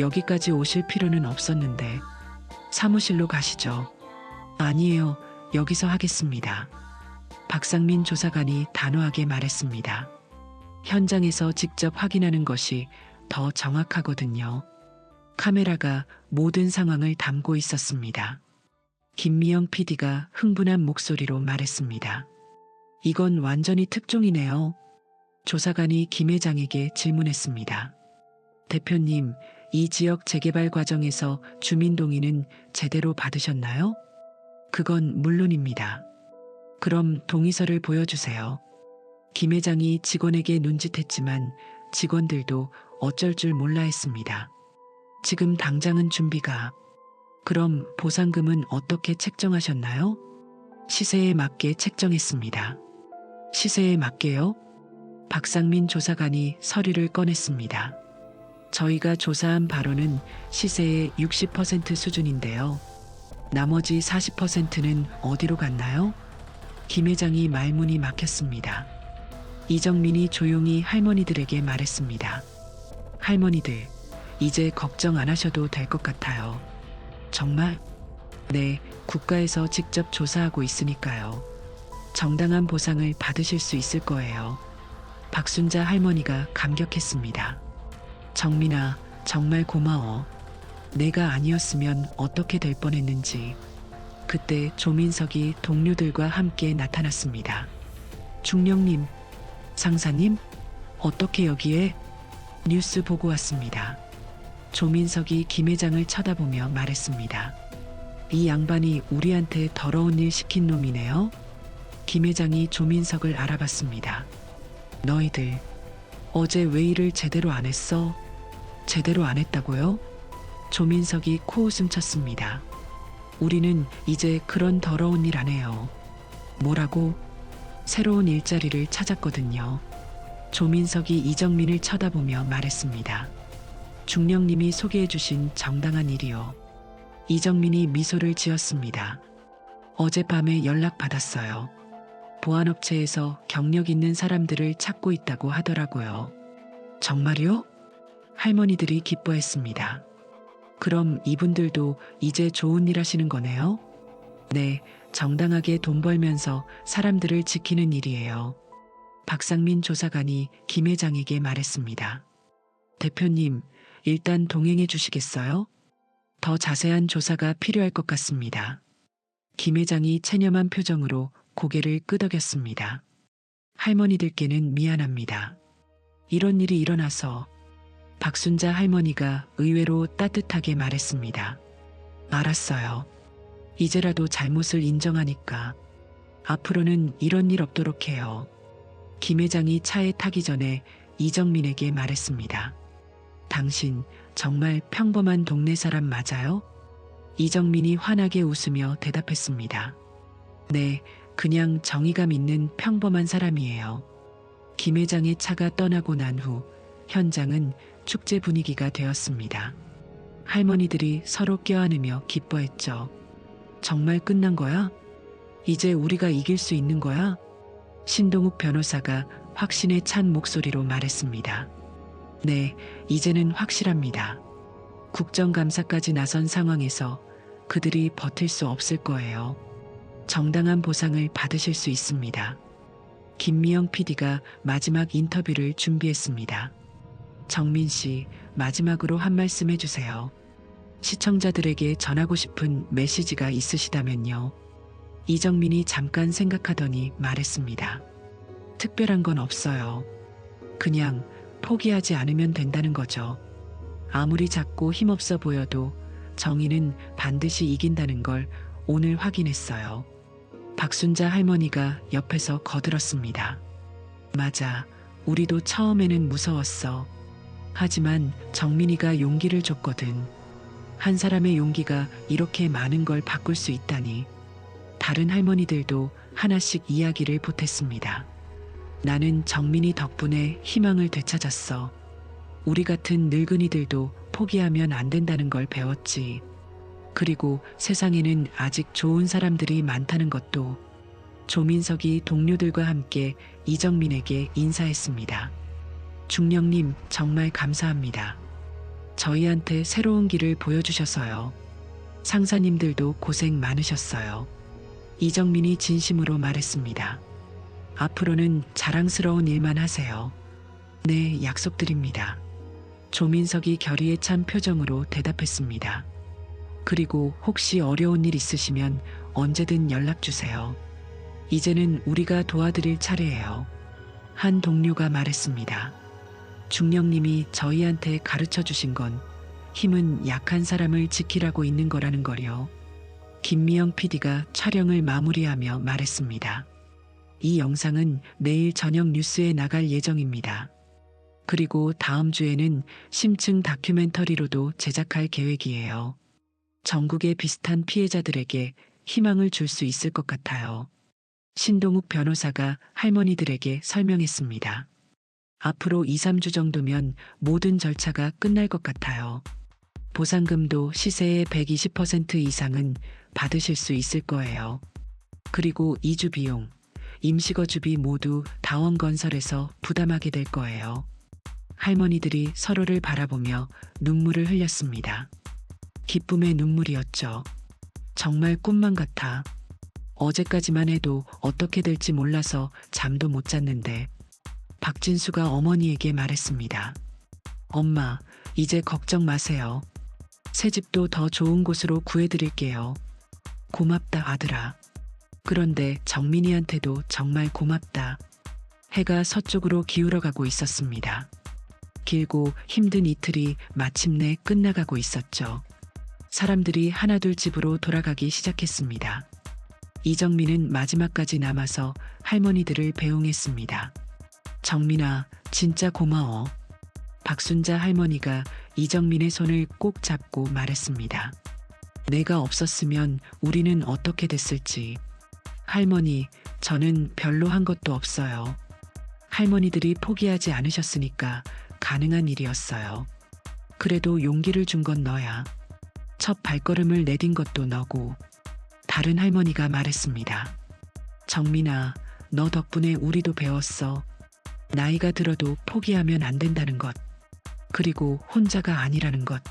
여기까지 오실 필요는 없었는데 사무실로 가시죠. 아니에요. 여기서 하겠습니다. 박상민 조사관이 단호하게 말했습니다. 현장에서 직접 확인하는 것이 더 정확하거든요. 카메라가 모든 상황을 담고 있었습니다. 김미영 PD가 흥분한 목소리로 말했습니다. 이건 완전히 특종이네요. 조사관이 김 회장에게 질문했습니다. 대표님, 이 지역 재개발 과정에서 주민 동의는 제대로 받으셨나요? 그건 물론입니다. 그럼 동의서를 보여주세요. 김 회장이 직원에게 눈짓했지만 직원들도 어쩔 줄 몰라 했습니다. 지금 당장은 준비가... 그럼 보상금은 어떻게 책정하셨나요? 시세에 맞게 책정했습니다. 시세에 맞게요? 박상민 조사관이 서류를 꺼냈습니다. 저희가 조사한 바로는 시세의 60% 수준인데요. 나머지 40%는 어디로 갔나요? 김 회장이 말문이 막혔습니다. 이정민이 조용히 할머니들에게 말했습니다. 할머니들, 이제 걱정 안 하셔도 될 것 같아요. 정말? 네, 국가에서 직접 조사하고 있으니까요. 정당한 보상을 받으실 수 있을 거예요. 박순자 할머니가 감격했습니다. 정민아, 정말 고마워. 내가 아니었으면 어떻게 될 뻔했는지. 그때 조민석이 동료들과 함께 나타났습니다. 중령님, 상사님, 어떻게 여기에? 뉴스 보고 왔습니다. 조민석이 김 회장을 쳐다보며 말했습니다. 이 양반이 우리한테 더러운 일 시킨 놈이네요. 김 회장이 조민석을 알아봤습니다. 너희들, 어제 왜 일을 제대로 안 했어? 제대로 안 했다고요? 조민석이 코웃음 쳤습니다. 우리는 이제 그런 더러운 일 안 해요. 뭐라고? 새로운 일자리를 찾았거든요. 조민석이 이정민을 쳐다보며 말했습니다. 중령님이 소개해 주신 정당한 일이요. 이정민이 미소를 지었습니다. 어젯밤에 연락 받았어요. 보안업체에서 경력 있는 사람들을 찾고 있다고 하더라고요. 정말요? 할머니들이 기뻐했습니다. 그럼 이분들도 이제 좋은 일 하시는 거네요? 네, 정당하게 돈 벌면서 사람들을 지키는 일이에요. 박상민 조사관이 김 회장에게 말했습니다. 대표님, 일단 동행해 주시겠어요? 더 자세한 조사가 필요할 것 같습니다. 김 회장이 체념한 표정으로 고개를 끄덕였습니다. 할머니들께는 미안합니다. 이런 일이 일어나서. 박순자 할머니가 의외로 따뜻하게 말했습니다. 알았어요. 이제라도 잘못을 인정하니까 앞으로는 이런 일 없도록 해요. 김 회장이 차에 타기 전에 이정민에게 말했습니다. 당신 정말 평범한 동네 사람 맞아요? 이정민이 환하게 웃으며 대답했습니다. 네, 그냥 정의감 있는 평범한 사람이에요. 김 회장의 차가 떠나고 난 후 현장은 축제 분위기가 되었습니다. 할머니들이 서로 껴안으며 기뻐했죠. 정말 끝난 거야? 이제 우리가 이길 수 있는 거야? 신동욱 변호사가 확신에 찬 목소리로 말했습니다. 네, 이제는 확실합니다. 국정감사까지 나선 상황에서 그들이 버틸 수 없을 거예요. 정당한 보상을 받으실 수 있습니다. 김미영 PD가 마지막 인터뷰를 준비했습니다. 정민 씨, 마지막으로 한 말씀 해주세요. 시청자들에게 전하고 싶은 메시지가 있으시다면요. 이정민이 잠깐 생각하더니 말했습니다. 특별한 건 없어요. 그냥 포기하지 않으면 된다는 거죠. 아무리 작고 힘없어 보여도 정의는 반드시 이긴다는 걸 오늘 확인했어요. 박순자 할머니가 옆에서 거들었습니다. 맞아, 우리도 처음에는 무서웠어. 하지만 정민이가 용기를 줬거든. 한 사람의 용기가 이렇게 많은 걸 바꿀 수 있다니. 다른 할머니들도 하나씩 이야기를 보탰습니다. 나는 정민이 덕분에 희망을 되찾았어. 우리 같은 늙은이들도 포기하면 안 된다는 걸 배웠지. 그리고 세상에는 아직 좋은 사람들이 많다는 것도. 조민석이 동료들과 함께 이정민에게 인사했습니다. 중령님, 정말 감사합니다. 저희한테 새로운 길을 보여주셔서요. 상사님들도 고생 많으셨어요. 이정민이 진심으로 말했습니다. 앞으로는 자랑스러운 일만 하세요. 네, 약속드립니다. 조민석이 결의에 찬 표정으로 대답했습니다. 그리고 혹시 어려운 일 있으시면 언제든 연락 주세요. 이제는 우리가 도와드릴 차례예요. 한 동료가 말했습니다. 중령님이 저희한테 가르쳐 주신 건 힘은 약한 사람을 지키라고 있는 거라는 거요. 김미영 PD가 촬영을 마무리하며 말했습니다. 이 영상은 내일 저녁 뉴스에 나갈 예정입니다. 그리고 다음 주에는 심층 다큐멘터리로도 제작할 계획이에요. 전국의 비슷한 피해자들에게 희망을 줄 수 있을 것 같아요. 신동욱 변호사가 할머니들에게 설명했습니다. 앞으로 2, 3주 정도면 모든 절차가 끝날 것 같아요. 보상금도 시세의 120% 이상은 받으실 수 있을 거예요. 그리고 이주 비용, 임시거주비 모두 다원건설에서 부담하게 될 거예요. 할머니들이 서로를 바라보며 눈물을 흘렸습니다. 기쁨의 눈물이었죠. 정말 꿈만 같아. 어제까지만 해도 어떻게 될지 몰라서 잠도 못 잤는데 박진수가 어머니에게 말했습니다. 엄마, 이제 걱정 마세요. 새 집도 더 좋은 곳으로 구해드릴게요. 고맙다, 아들아. 그런데 정민이한테도 정말 고맙다. 해가 서쪽으로 기울어가고 있었습니다. 길고 힘든 이틀이 마침내 끝나가고 있었죠. 사람들이 하나둘 집으로 돌아가기 시작했습니다. 이정민은 마지막까지 남아서 할머니들을 배웅했습니다. 정민아, 진짜 고마워. 박순자 할머니가 이정민의 손을 꼭 잡고 말했습니다. 내가 없었으면 우리는 어떻게 됐을지. 할머니, 저는 별로 한 것도 없어요. 할머니들이 포기하지 않으셨으니까 가능한 일이었어요. 그래도 용기를 준 건 너야. 첫 발걸음을 내딘 것도 너고. 다른 할머니가 말했습니다. 정민아, 너 덕분에 우리도 배웠어. 나이가 들어도 포기하면 안 된다는 것. 그리고 혼자가 아니라는 것.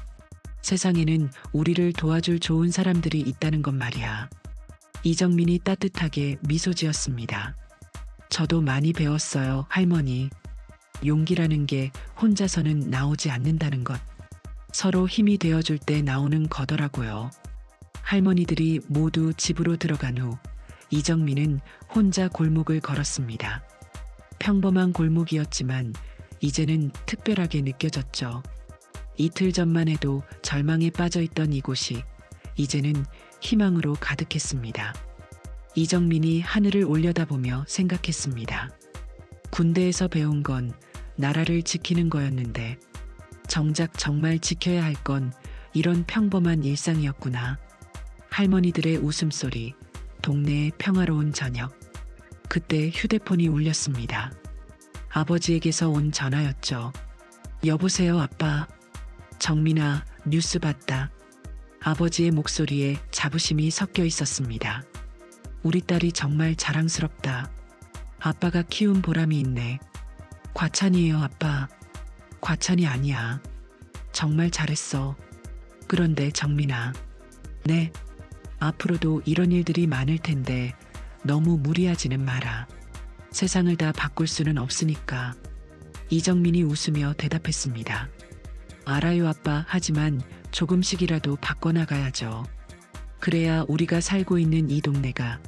세상에는 우리를 도와줄 좋은 사람들이 있다는 것 말이야. 이정민이 따뜻하게 미소 지었습니다. 저도 많이 배웠어요, 할머니. 용기라는 게 혼자서는 나오지 않는다는 것. 서로 힘이 되어줄 때 나오는 거더라고요. 할머니들이 모두 집으로 들어간 후 이정민은 혼자 골목을 걸었습니다. 평범한 골목이었지만 이제는 특별하게 느껴졌죠. 이틀 전만 해도 절망에 빠져있던 이곳이 이제는 희망으로 가득했습니다. 이정민이 하늘을 올려다보며 생각했습니다. 군대에서 배운 건 나라를 지키는 거였는데 정작 정말 지켜야 할 건 이런 평범한 일상이었구나. 할머니들의 웃음소리, 동네의 평화로운 저녁. 그때 휴대폰이 울렸습니다. 아버지에게서 온 전화였죠. 여보세요, 아빠. 정민아, 뉴스 봤다. 아버지의 목소리에 자부심이 섞여 있었습니다. 우리 딸이 정말 자랑스럽다. 아빠가 키운 보람이 있네. 과찬이에요, 아빠. 과찬이 아니야. 정말 잘했어. 그런데 정민아. 네. 앞으로도 이런 일들이 많을 텐데 너무 무리하지는 마라. 세상을 다 바꿀 수는 없으니까. 이정민이 웃으며 대답했습니다. 알아요, 아빠. 하지만 조금씩이라도 바꿔나가야죠. 그래야 우리가 살고 있는 이 동네가,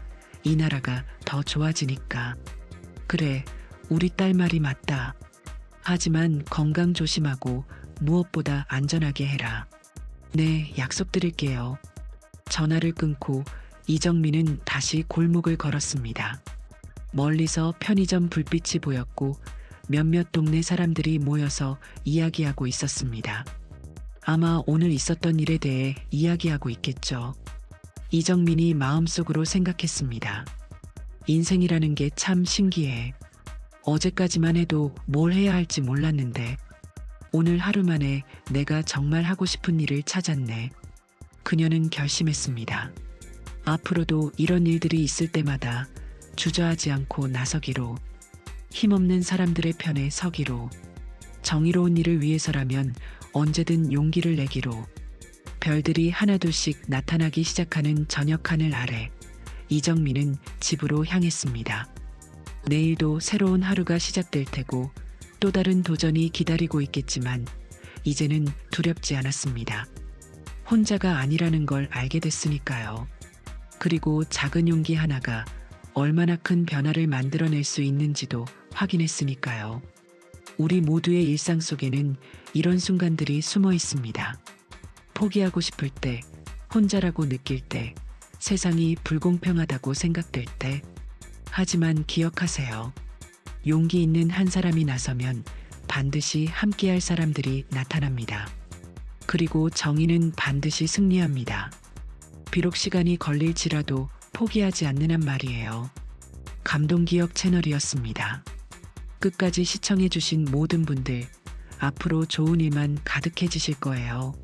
이 나라가 더 좋아지니까. 그래, 우리 딸 말이 맞다. 하지만 건강 조심하고 무엇보다 안전하게 해라. 네, 약속드릴게요. 전화를 끊고 이정민은 다시 골목을 걸었습니다. 멀리서 편의점 불빛이 보였고 몇몇 동네 사람들이 모여서 이야기하고 있었습니다. 아마 오늘 있었던 일에 대해 이야기하고 있겠죠. 이정민이 마음속으로 생각했습니다. 인생이라는 게 참 신기해. 어제까지만 해도 뭘 해야 할지 몰랐는데 오늘 하루 만에 내가 정말 하고 싶은 일을 찾았네. 그녀는 결심했습니다. 앞으로도 이런 일들이 있을 때마다 주저하지 않고 나서기로, 힘없는 사람들의 편에 서기로, 정의로운 일을 위해서라면 언제든 용기를 내기로, 별들이 하나둘씩 나타나기 시작하는 저녁 하늘 아래 이정민은 집으로 향했습니다. 내일도 새로운 하루가 시작될 테고 또 다른 도전이 기다리고 있겠지만 이제는 두렵지 않았습니다. 혼자가 아니라는 걸 알게 됐으니까요. 그리고 작은 용기 하나가 얼마나 큰 변화를 만들어낼 수 있는지도 확인했으니까요. 우리 모두의 일상 속에는 이런 순간들이 숨어 있습니다. 포기하고 싶을 때, 혼자라고 느낄 때, 세상이 불공평하다고 생각될 때. 하지만 기억하세요. 용기 있는 한 사람이 나서면 반드시 함께할 사람들이 나타납니다. 그리고 정의는 반드시 승리합니다. 비록 시간이 걸릴지라도 포기하지 않는 한 말이에요. 감동기억 채널이었습니다. 끝까지 시청해주신 모든 분들, 앞으로 좋은 일만 가득해지실 거예요.